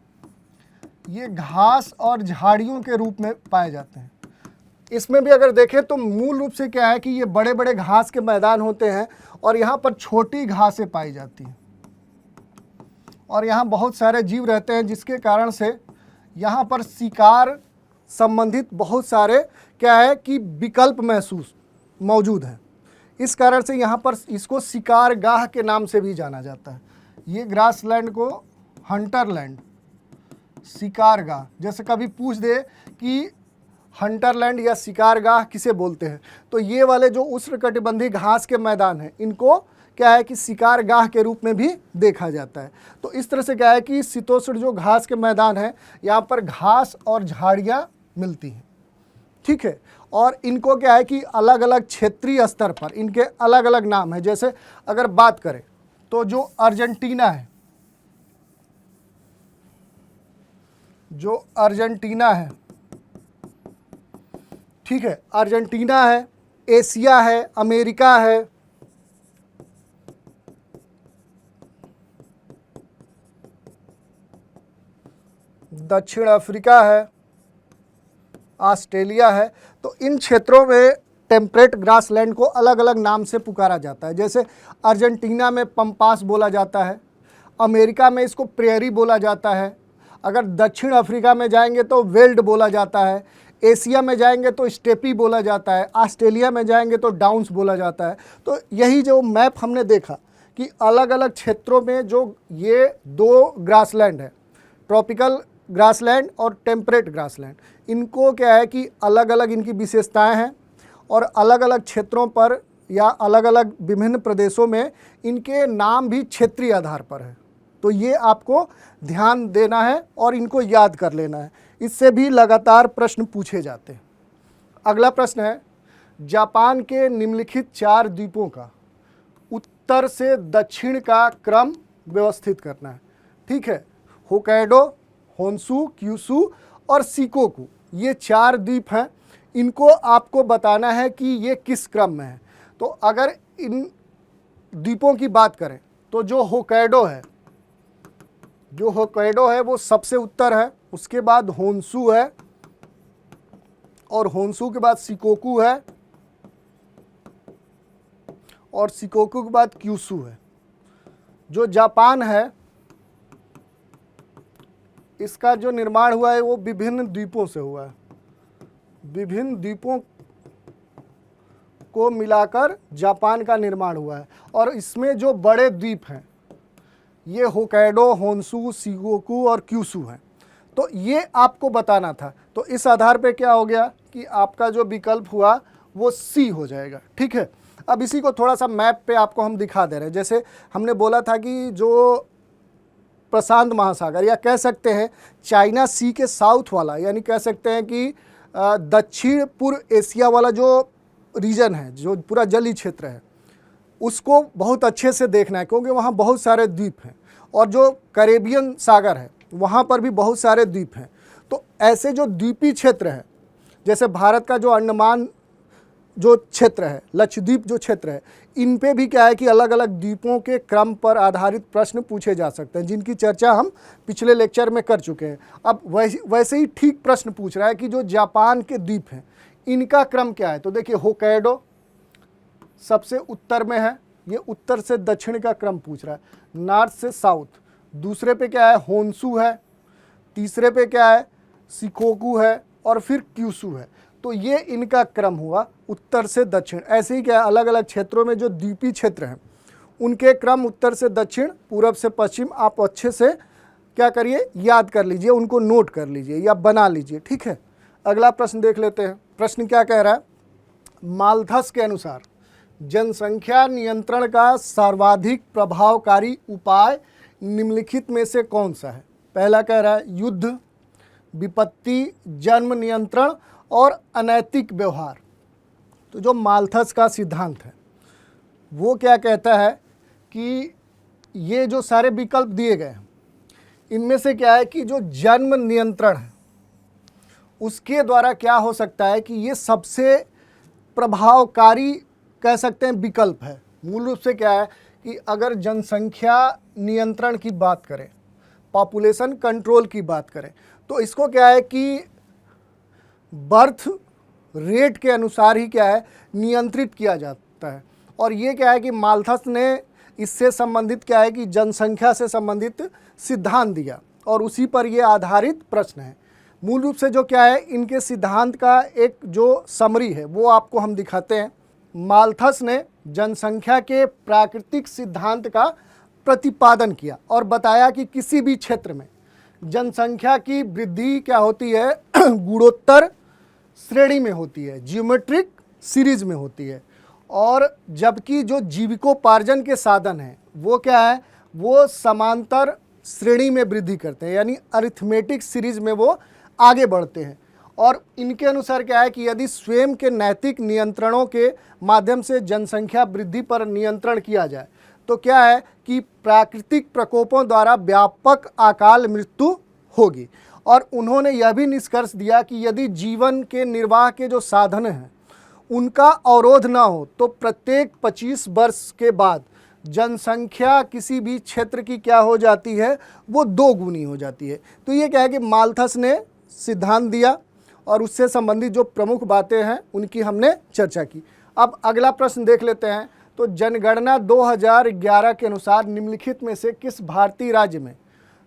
ये घास और झाड़ियों के रूप में पाए जाते हैं। इसमें भी अगर देखें तो मूल रूप से क्या है कि ये बड़े बड़े घास के मैदान होते हैं और यहाँ पर छोटी घासें पाई जाती हैं, और यहाँ बहुत सारे जीव रहते हैं, जिसके कारण से यहाँ पर शिकार संबंधित बहुत सारे क्या है कि विकल्प महसूस मौजूद हैं। इस कारण से यहाँ पर इसको शिकारगाह के नाम से भी जाना जाता है। ये ग्रासलैंड को हंटरलैंड, शिकारगाह, जैसे कभी पूछ दे कि हंटरलैंड या शिकारगाह किसे बोलते हैं, तो ये वाले जो उष्णकटिबंधीय घास के मैदान हैं इनको क्या है कि शिकारगाह के रूप में भी देखा जाता है। तो इस तरह से क्या है कि शीतोष्ण जो घास के मैदान हैं यहाँ पर घास और झाड़ियाँ मिलती हैं, ठीक है। और इनको क्या है कि अलग अलग क्षेत्रीय स्तर पर इनके अलग अलग नाम हैं। जैसे अगर बात करें तो जो अर्जेंटीना है, जो अर्जेंटीना है, ठीक है, अर्जेंटीना है, एशिया है, अमेरिका है, दक्षिण अफ्रीका है, ऑस्ट्रेलिया है। तो इन क्षेत्रों में टेम्परेट ग्रासलैंड को अलग अलग नाम से पुकारा जाता है। जैसे अर्जेंटीना में पंपास बोला जाता है, अमेरिका में इसको प्रेयरी बोला जाता है, अगर दक्षिण अफ्रीका में जाएंगे तो वेल्ड बोला जाता है, एशिया में जाएंगे तो स्टेपी बोला जाता है, ऑस्ट्रेलिया में जाएंगे तो डाउन्स बोला जाता है। तो यही जो मैप हमने देखा कि अलग अलग क्षेत्रों में जो ये दो ग्रासलैंड है, ट्रॉपिकल ग्रासलैंड और टेम्परेट ग्रासलैंड, इनको क्या है कि अलग अलग इनकी विशेषताएं हैं और अलग अलग क्षेत्रों पर या अलग अलग विभिन्न प्रदेशों में इनके नाम भी क्षेत्रीय आधार पर है। तो ये आपको ध्यान देना है और इनको याद कर लेना है, इससे भी लगातार प्रश्न पूछे जाते हैं। अगला प्रश्न है, जापान के निम्नलिखित 4 द्वीपों का उत्तर से दक्षिण का क्रम व्यवस्थित करना है, ठीक है। होक्काइडो, होन्शु, क्यूशु और शिकोकू, ये 4 द्वीप हैं। इनको आपको बताना है कि ये किस क्रम में है। तो अगर इन द्वीपों की बात करें तो जो होक्काइडो है वो सबसे उत्तर है, उसके बाद होन्शु है और होन्शु के बाद शिकोकू है और शिकोकू के बाद क्यूशु है। जो जापान है इसका जो निर्माण हुआ है वो विभिन्न द्वीपों से हुआ है, विभिन्न द्वीपों को मिलाकर जापान का निर्माण हुआ है। और इसमें जो बड़े द्वीप हैं ये होक्काइडो, होन्शु, शिगोकू और क्यूशू हैं। तो ये आपको बताना था। तो इस आधार पे क्या हो गया कि आपका जो विकल्प हुआ वो सी हो जाएगा। ठीक है, अब इसी को थोड़ा सा मैप पे आपको हम दिखा दे रहे हैं। जैसे हमने बोला था कि जो प्रशांत महासागर या कह सकते हैं चाइना सी के साउथ वाला, यानी कह सकते हैं कि दक्षिण पूर्व एशिया वाला जो रीजन है, जो पूरा जलीय क्षेत्र है, उसको बहुत अच्छे से देखना है क्योंकि वहाँ बहुत सारे द्वीप हैं। और जो कैरेबियन सागर है वहाँ पर भी बहुत सारे द्वीप हैं। तो ऐसे जो द्वीपीय क्षेत्र है, जैसे भारत का जो अंडमान जो क्षेत्र है, लक्षद्वीप जो क्षेत्र है, इन पे भी क्या है कि अलग अलग द्वीपों के क्रम पर आधारित प्रश्न पूछे जा सकते हैं, जिनकी चर्चा हम पिछले लेक्चर में कर चुके हैं। अब वैसे ही ठीक प्रश्न पूछ रहा है कि जो जापान के द्वीप हैं इनका क्रम क्या है। तो देखिए होक्काइडो सबसे उत्तर में है, ये उत्तर से दक्षिण का क्रम पूछ रहा है, नॉर्थ से साउथ। दूसरे पे क्या है, होन्शु है। तीसरे पे क्या है, शिकोकू है। और फिर क्यूशू है। तो ये इनका क्रम हुआ उत्तर से दक्षिण। ऐसे ही क्या है, अलग अलग क्षेत्रों में जो द्वीपीय क्षेत्र हैं उनके क्रम उत्तर से दक्षिण, पूरब से पश्चिम आप अच्छे से क्या करिए, याद कर लीजिए, उनको नोट कर लीजिए या बना लीजिए। ठीक है, अगला प्रश्न देख लेते हैं। प्रश्न क्या कह रहा है, माल्थस के अनुसार जनसंख्या नियंत्रण का सर्वाधिक प्रभावकारी उपाय निम्नलिखित में से कौन सा है। पहला कह रहा है युद्ध, विपत्ति, जन्म नियंत्रण और अनैतिक व्यवहार। तो जो माल्थस का सिद्धांत है वो क्या कहता है कि ये जो सारे विकल्प दिए गए हैं इनमें से क्या है कि जो जन्म नियंत्रण है उसके द्वारा क्या हो सकता है कि ये सबसे प्रभावकारी कह सकते हैं विकल्प है। मूल रूप से क्या है कि अगर जनसंख्या नियंत्रण की बात करें, पॉपुलेशन कंट्रोल की बात करें, तो इसको क्या है कि बर्थ रेट के अनुसार ही क्या है नियंत्रित किया जाता है। और ये क्या है कि माल्थस ने इससे संबंधित क्या है कि जनसंख्या से संबंधित सिद्धांत दिया और उसी पर ये आधारित प्रश्न है। मूल रूप से जो क्या है इनके सिद्धांत का एक जो समरी है वो आपको हम दिखाते हैं। माल्थस ने जनसंख्या के प्राकृतिक सिद्धांत का प्रतिपादन किया और बताया कि किसी भी क्षेत्र में जनसंख्या की वृद्धि क्या होती है गुणोत्तर श्रेणी में होती है, जियोमेट्रिक सीरीज में होती है। और जबकि जो जीविकोपार्जन के साधन हैं वो क्या है, वो समांतर श्रेणी में वृद्धि करते हैं, यानी अरिथमेटिक सीरीज में वो आगे बढ़ते हैं। और इनके अनुसार क्या है कि यदि स्वयं के नैतिक नियंत्रणों के माध्यम से जनसंख्या वृद्धि पर नियंत्रण किया जाए तो क्या है कि प्राकृतिक प्रकोपों द्वारा व्यापक अकाल मृत्यु होगी। और उन्होंने यह भी निष्कर्ष दिया कि यदि जीवन के निर्वाह के जो साधन हैं उनका अवरोध ना हो तो प्रत्येक 25 वर्ष के बाद जनसंख्या किसी भी क्षेत्र की क्या हो जाती है, वो 2 गुनी हो जाती है। तो ये क्या है कि माल्थस ने सिद्धांत दिया और उससे संबंधित जो प्रमुख बातें हैं उनकी हमने चर्चा की। अब अगला प्रश्न देख लेते हैं। तो जनगणना 2011 के अनुसार निम्नलिखित में से किस भारतीय राज्य में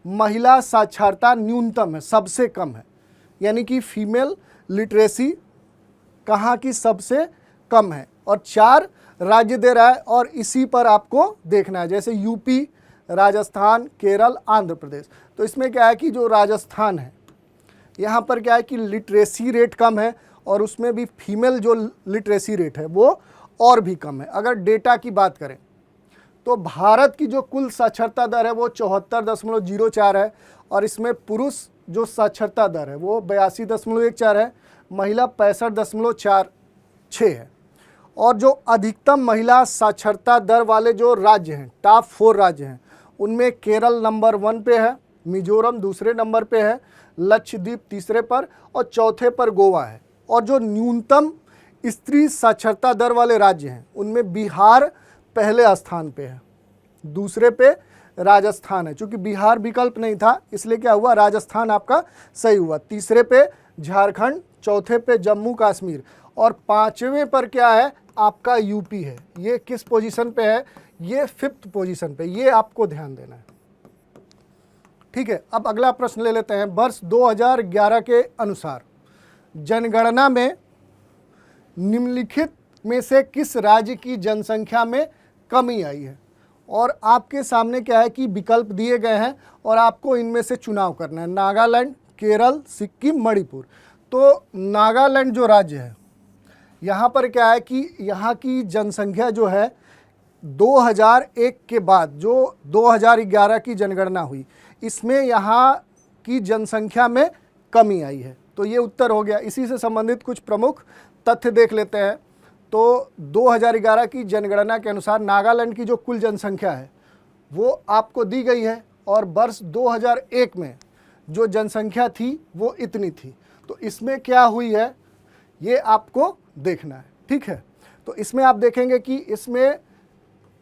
महिला साक्षरता न्यूनतम है, सबसे कम है, यानी कि फीमेल लिटरेसी कहाँ की सबसे कम है। और 4 राज्य दे रहा है और इसी पर आपको देखना है, जैसे यूपी, राजस्थान, केरल, आंध्र प्रदेश। तो इसमें क्या है कि जो राजस्थान है यहाँ पर क्या है कि लिटरेसी रेट कम है और उसमें भी फीमेल जो लिटरेसी रेट है वो और भी कम है। अगर डेटा की बात करें तो भारत की जो कुल साक्षरता दर है वो 74.04 है और इसमें पुरुष जो साक्षरता दर है वो 82.14 है, महिला 65.46 है। और जो अधिकतम महिला साक्षरता दर वाले जो राज्य हैं, टॉप 4 राज्य हैं, उनमें केरल नंबर 1 पे है, मिजोरम दूसरे नंबर पे है, लक्षद्वीप तीसरे पर और चौथे पर गोवा है। और जो न्यूनतम स्त्री साक्षरता दर वाले राज्य हैं उनमें बिहार पहले स्थान पे है, दूसरे पे राजस्थान है। चूँकि बिहार विकल्प नहीं था इसलिए क्या हुआ, राजस्थान आपका सही हुआ। तीसरे पे झारखंड, चौथे पे जम्मू कश्मीर और 5वें पर क्या है आपका यूपी है। ये किस पोजीशन पे है, ये 5th पोजीशन पे, ये आपको ध्यान देना है। ठीक है। अब अगला प्रश्न ले लेते हैं। वर्ष 2011 के अनुसार जनगणना में निम्नलिखित में से किस राज्य की जनसंख्या में कमी आई है? और आपके सामने क्या है कि विकल्प दिए गए हैं और आपको इनमें से चुनाव करना है। नागालैंड, केरल, सिक्किम, मणिपुर। तो नागालैंड जो राज्य है, यहाँ पर क्या है कि यहाँ की जनसंख्या जो है 2001 के बाद जो 2011 की जनगणना हुई, इसमें यहाँ की जनसंख्या में कमी आई है। तो ये उत्तर हो गया। इसी से संबंधित कुछ प्रमुख तथ्य देख लेते हैं। तो 2011 की जनगणना के अनुसार नागालैंड की जो कुल जनसंख्या है वो आपको दी गई है, और वर्ष 2001 में जो जनसंख्या थी वो इतनी थी। तो इसमें क्या हुई है ये आपको देखना है, ठीक है। तो इसमें आप देखेंगे कि इसमें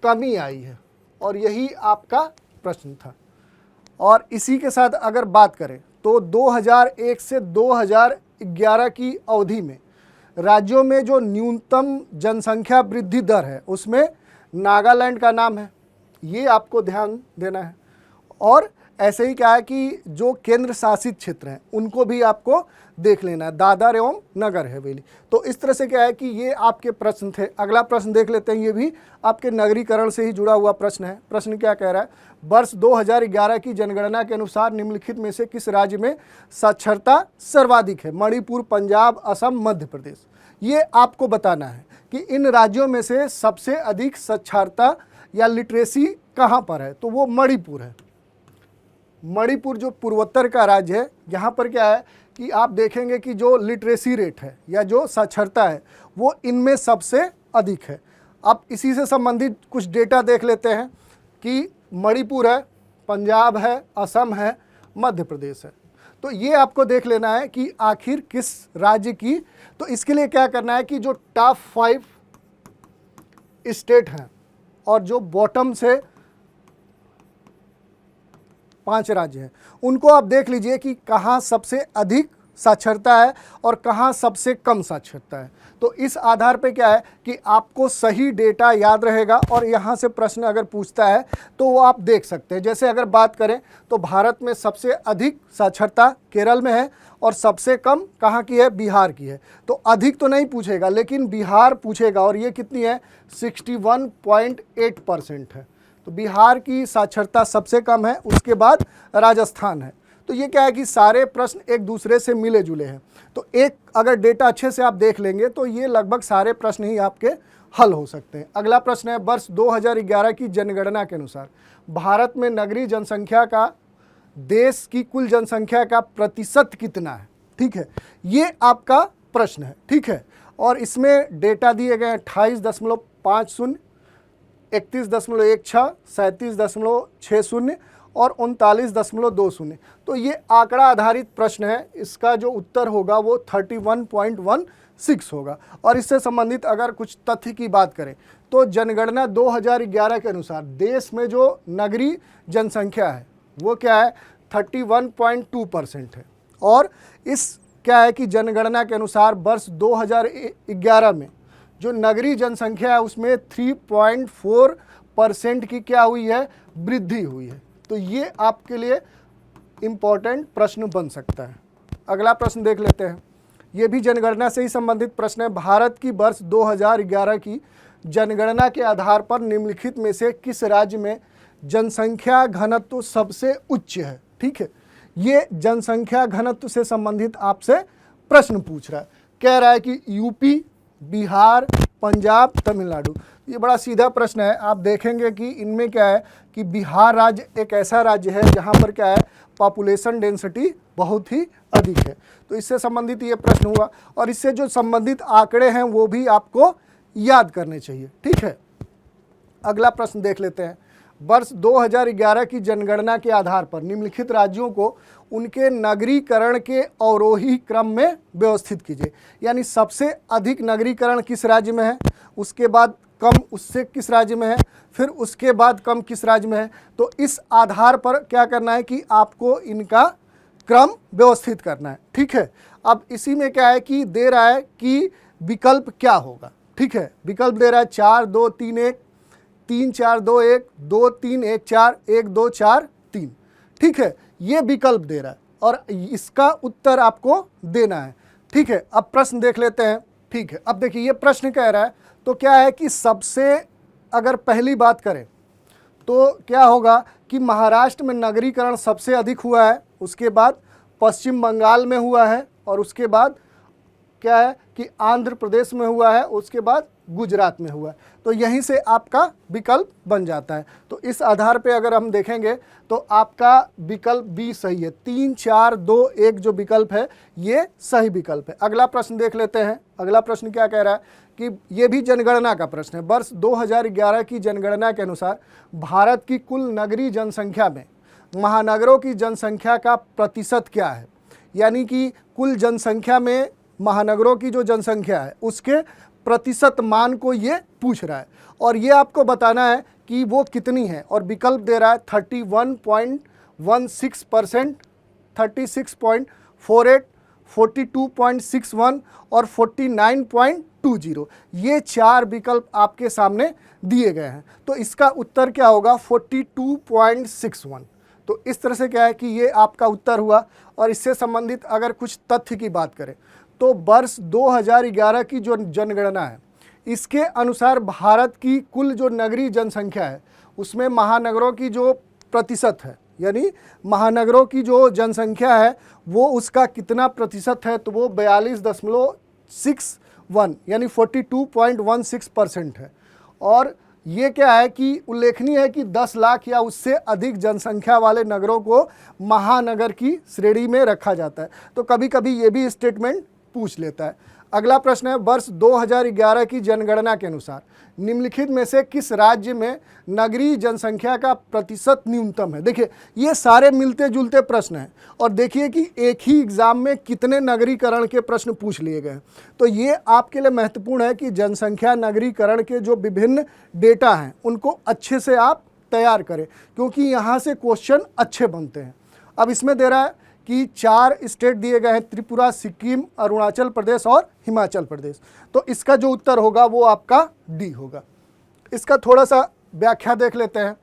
कमी आई है, और यही आपका प्रश्न था। और इसी के साथ अगर बात करें तो 2001 से 2011 की अवधि में राज्यों में जो न्यूनतम जनसंख्या वृद्धि दर है उसमें नागालैंड का नाम है, ये आपको ध्यान देना है। और ऐसे ही क्या है कि जो केंद्र शासित क्षेत्र हैं उनको भी आपको देख लेना है, दादर एवं नगर हवेली। तो इस तरह से क्या है कि ये आपके प्रश्न थे। अगला प्रश्न देख लेते हैं, ये भी आपके नगरीकरण से ही जुड़ा हुआ प्रश्न है। प्रश्न क्या कह रहा है? वर्ष 2011 की जनगणना के अनुसार निम्नलिखित में से किस राज्य में साक्षरता सर्वाधिक है? मणिपुर, पंजाब, असम, मध्य प्रदेश। ये आपको बताना है कि इन राज्यों में से सबसे अधिक साक्षरता या लिटरेसी कहाँ पर है। तो वो मणिपुर है। मणिपुर जो पूर्वोत्तर का राज्य है, यहाँ पर क्या है कि आप देखेंगे कि जो लिटरेसी रेट है या जो साक्षरता है वो इनमें सबसे अधिक है। अब इसी से संबंधित कुछ डेटा देख लेते हैं कि मणिपुर है, पंजाब है, असम है, मध्य प्रदेश है। तो ये आपको देख लेना है कि आखिर किस राज्य की। तो इसके लिए क्या करना है कि जो टॉप 5 स्टेट हैं और जो बॉटम से 5 राज्य हैं उनको आप देख लीजिए कि कहाँ सबसे अधिक साक्षरता है और कहाँ सबसे कम साक्षरता है। तो इस आधार पे क्या है कि आपको सही डेटा याद रहेगा, और यहाँ से प्रश्न अगर पूछता है तो वो आप देख सकते हैं। जैसे अगर बात करें तो भारत में सबसे अधिक साक्षरता केरल में है और सबसे कम कहाँ की है? बिहार की है। तो अधिक तो नहीं पूछेगा लेकिन बिहार पूछेगा, और ये कितनी है? 61.8% है। तो बिहार की साक्षरता सबसे कम है, उसके बाद राजस्थान है। तो ये क्या है कि सारे प्रश्न एक दूसरे से मिले जुले हैं। तो एक अगर डेटा अच्छे से आप देख लेंगे तो ये लगभग सारे प्रश्न ही आपके हल हो सकते हैं। अगला प्रश्न है, वर्ष 2011 की जनगणना के अनुसार भारत में नगरीय जनसंख्या का देश की कुल जनसंख्या का प्रतिशत कितना है? ठीक है, ये आपका प्रश्न है, ठीक है। और इसमें डेटा दिए गए 28.50, 31.16, 37.60 और 39.20। तो ये आंकड़ा आधारित प्रश्न है। इसका जो उत्तर होगा वो 31.16 होगा। और इससे संबंधित अगर कुछ तथ्य की बात करें तो जनगणना 2011 के अनुसार देश में जो नगरीय जनसंख्या है वो क्या है? 31.2% है। और इस क्या है कि जनगणना के अनुसार वर्ष 2011 में जो नगरीय जनसंख्या है उसमें 3.4% की क्या हुई है? वृद्धि हुई है। तो ये आपके लिए इम्पोर्टेंट प्रश्न बन सकता है। अगला प्रश्न देख लेते हैं, ये भी जनगणना से ही संबंधित प्रश्न है। भारत की वर्ष 2011 की जनगणना के आधार पर निम्नलिखित में से किस राज्य में जनसंख्या घनत्व सबसे उच्च है? ठीक है, ये जनसंख्या घनत्व से संबंधित आपसे प्रश्न पूछ रहा है। कह रहा है कि यूपी, बिहार, पंजाब, तमिलनाडु। ये बड़ा सीधा प्रश्न है। आप देखेंगे कि इनमें क्या है कि बिहार राज्य एक ऐसा राज्य है जहाँ पर क्या है? पॉपुलेशन डेंसिटी बहुत ही अधिक है। तो इससे संबंधित ये प्रश्न हुआ, और इससे जो संबंधित आंकड़े हैं वो भी आपको याद करने चाहिए, ठीक है। अगला प्रश्न देख लेते हैं, वर्ष 2011 की जनगणना के आधार पर निम्नलिखित राज्यों को उनके नगरीकरण के अवरोही क्रम में व्यवस्थित कीजिए। यानी सबसे अधिक नगरीकरण किस राज्य में है, उसके बाद कम उससे किस राज्य में है, फिर उसके बाद कम किस राज्य में है। तो इस आधार पर क्या करना है कि आपको इनका क्रम व्यवस्थित करना है, ठीक है। अब इसी में क्या है कि दे रहा है कि विकल्प क्या होगा, ठीक है। विकल्प दे रहा है 4 2 3 1, 3 4 2 1, 2 3 1 4, 1 2 4 3, ठीक है। ये विकल्प दे रहा है और इसका उत्तर आपको देना है। ठीक है, अब प्रश्न देख लेते हैं। ठीक है, अब देखिए ये प्रश्न कह रहा है तो क्या है कि सबसे अगर पहली बात करें तो क्या होगा कि महाराष्ट्र में नगरीकरण सबसे अधिक हुआ है, उसके बाद पश्चिम बंगाल में हुआ है और उसके बाद क्या है कि आंध्र प्रदेश में हुआ है, उसके बाद गुजरात में हुआ है। तो यहीं से आपका विकल्प बन जाता है। तो इस आधार पे अगर हम देखेंगे तो आपका विकल्प बी सही है। 3, 4, 2, 1 जो विकल्प है ये सही विकल्प है। अगला प्रश्न देख लेते हैं। अगला प्रश्न क्या कह रहा है कि ये भी जनगणना का प्रश्न है। वर्ष 2011 की जनगणना के अनुसार भारत की कुल नगरीय जनसंख्या में महानगरों की जनसंख्या का प्रतिशत क्या है। यानी कि कुल जनसंख्या में महानगरों की जो जनसंख्या है उसके प्रतिशत मान को ये पूछ रहा है और ये आपको बताना है कि वो कितनी है। और विकल्प दे रहा है 31.16%, 36.48, 42.61 और 49.20। ये 4 विकल्प आपके सामने दिए गए हैं। तो इसका उत्तर क्या होगा 42.61। तो इस तरह से क्या है कि ये आपका उत्तर हुआ। और इससे संबंधित अगर कुछ तथ्य की बात करें तो वर्ष 2011 की जो जनगणना है इसके अनुसार भारत की कुल जो नगरीय जनसंख्या है उसमें महानगरों की जो प्रतिशत है, यानी महानगरों की जो जनसंख्या है वो उसका कितना प्रतिशत है, तो वो 42.61 यानी 42.16% है। और ये क्या है कि उल्लेखनीय है कि 10 लाख या उससे अधिक जनसंख्या वाले नगरों को महानगर की श्रेणी में रखा जाता है। तो कभी कभी ये भी स्टेटमेंट पूछ लेता है। अगला प्रश्न है वर्ष 2011 की जनगणना के अनुसार निम्नलिखित में से किस राज्य में नगरीय जनसंख्या का प्रतिशत न्यूनतम है। देखिए ये सारे मिलते जुलते प्रश्न हैं और देखिए कि एक ही एग्जाम में कितने नगरीकरण के प्रश्न पूछ लिए गए। तो ये आपके लिए महत्वपूर्ण है कि जनसंख्या नगरीकरण के जो विभिन्न डेटा हैं उनको अच्छे से आप तैयार करें, क्योंकि यहाँ से क्वेश्चन अच्छे बनते हैं। अब इसमें दे रहा है कि 4 स्टेट दिए गए हैं, त्रिपुरा, सिक्किम, अरुणाचल प्रदेश और हिमाचल प्रदेश। तो इसका जो उत्तर होगा वो आपका डी होगा। इसका थोड़ा सा व्याख्या देख लेते हैं।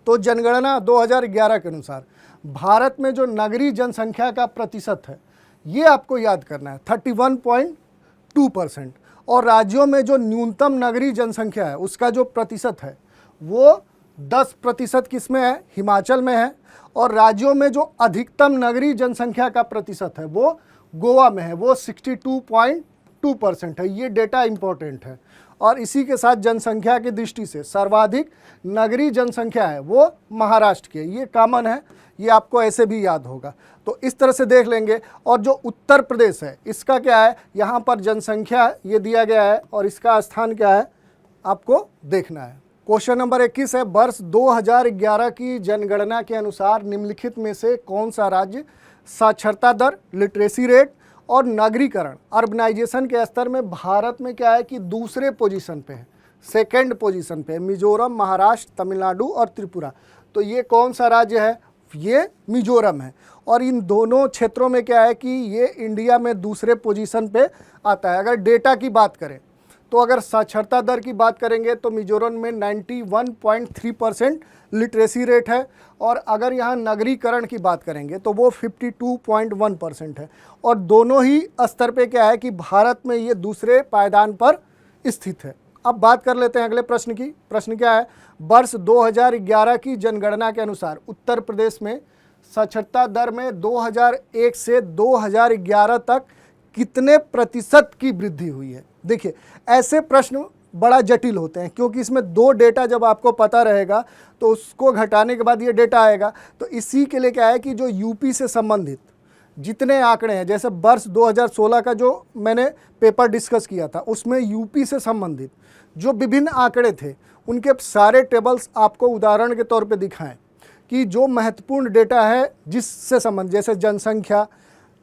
तो जनगणना 2011 के अनुसार भारत में जो नगरीय जनसंख्या का प्रतिशत है ये आपको याद करना है 31.2%। और राज्यों में जो न्यूनतम नगरीय जनसंख्या है उसका जो प्रतिशत है वो 10% किस में है, हिमाचल में है। और राज्यों में जो अधिकतम नगरीय जनसंख्या का प्रतिशत है वो गोवा में है, वो 62.2% है। ये डेटा इंपॉर्टेंट है। और इसी के साथ जनसंख्या की दृष्टि से सर्वाधिक नगरीय जनसंख्या है वो महाराष्ट्र की है। ये कॉमन है, ये आपको ऐसे भी याद होगा। तो इस तरह से देख लेंगे। और जो उत्तर प्रदेश है इसका क्या है, यहाँ पर जनसंख्या ये दिया गया है और इसका स्थान क्या है आपको देखना है। क्वेश्चन नंबर 21 है वर्ष 2011 की जनगणना के अनुसार निम्नलिखित में से कौन सा राज्य साक्षरता दर, लिटरेसी रेट और नगरीकरण, अर्बनाइजेशन के स्तर में भारत में क्या है कि दूसरे पोजीशन पे है, सेकंड पोजीशन पे है। मिजोरम, महाराष्ट्र, तमिलनाडु और त्रिपुरा। तो ये कौन सा राज्य है, ये मिजोरम है। और इन दोनों क्षेत्रों में क्या है कि ये इंडिया में दूसरे पोजीशन पे आता है। अगर डेटा की बात करें तो अगर साक्षरता दर की बात करेंगे तो मिजोरम में 91.3% लिटरेसी रेट है। और अगर यहाँ नगरीकरण की बात करेंगे तो वो 52.1% है। और दोनों ही स्तर पे क्या है कि भारत में ये दूसरे पायदान पर स्थित है। अब बात कर लेते हैं अगले प्रश्न की। प्रश्न क्या है, वर्ष 2011 की जनगणना के अनुसार उत्तर प्रदेश में साक्षरता दर में 2001 से 2011 तक कितने प्रतिशत की वृद्धि हुई है। देखिए ऐसे प्रश्न बड़ा जटिल होते हैं, क्योंकि इसमें 2 डेटा जब आपको पता रहेगा तो उसको घटाने के बाद ये डेटा आएगा। तो इसी के लिए क्या है कि जो यूपी से संबंधित जितने आंकड़े हैं, जैसे वर्ष 2016 का जो मैंने पेपर डिस्कस किया था उसमें यूपी से संबंधित जो विभिन्न आंकड़े थे उनके सारे टेबल्स आपको उदाहरण के तौर पे दिखाएं कि जो महत्वपूर्ण डेटा है जिससे संबंधित, जैसे जनसंख्या,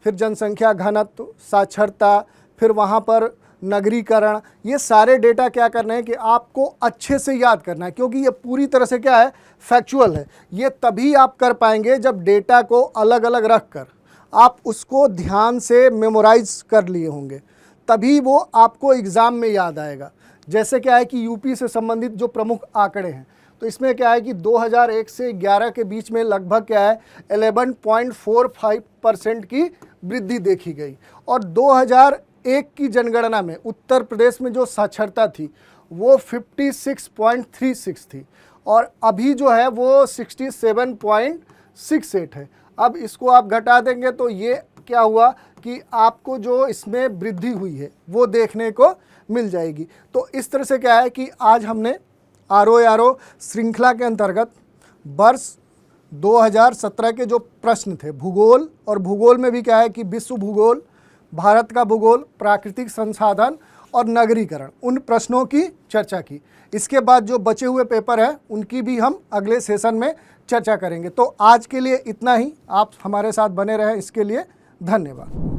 फिर जनसंख्या घनत्व, साक्षरता, फिर वहाँ पर नगरीकरण, ये सारे डेटा क्या करना है कि आपको अच्छे से याद करना है, क्योंकि ये पूरी तरह से क्या है फैक्चुअल है। ये तभी आप कर पाएंगे जब डेटा को अलग अलग रख कर आप उसको ध्यान से मेमोराइज कर लिए होंगे, तभी वो आपको एग्ज़ाम में याद आएगा। जैसे क्या है कि यूपी से संबंधित जो प्रमुख आंकड़े हैं तो इसमें क्या है कि 2001 से 11 के बीच में लगभग क्या है 11.45% की वृद्धि देखी गई। और 2001 की जनगणना में उत्तर प्रदेश में जो साक्षरता थी वो 56.36 थी और अभी जो है वो 67.68 है। अब इसको आप घटा देंगे तो ये क्या हुआ कि आपको जो इसमें वृद्धि हुई है वो देखने को मिल जाएगी। तो इस तरह से क्या है कि आज हमने ROARO श्रृंखला के अंतर्गत वर्ष 2017 के जो प्रश्न थे भूगोल, और भूगोल में भी क्या है कि विश्व भूगोल, भारत का भूगोल, प्राकृतिक संसाधन और नगरीकरण, उन प्रश्नों की चर्चा की। इसके बाद जो बचे हुए पेपर हैं उनकी भी हम अगले सेशन में चर्चा करेंगे। तो आज के लिए इतना ही। आप हमारे साथ बने रहें, इसके लिए धन्यवाद।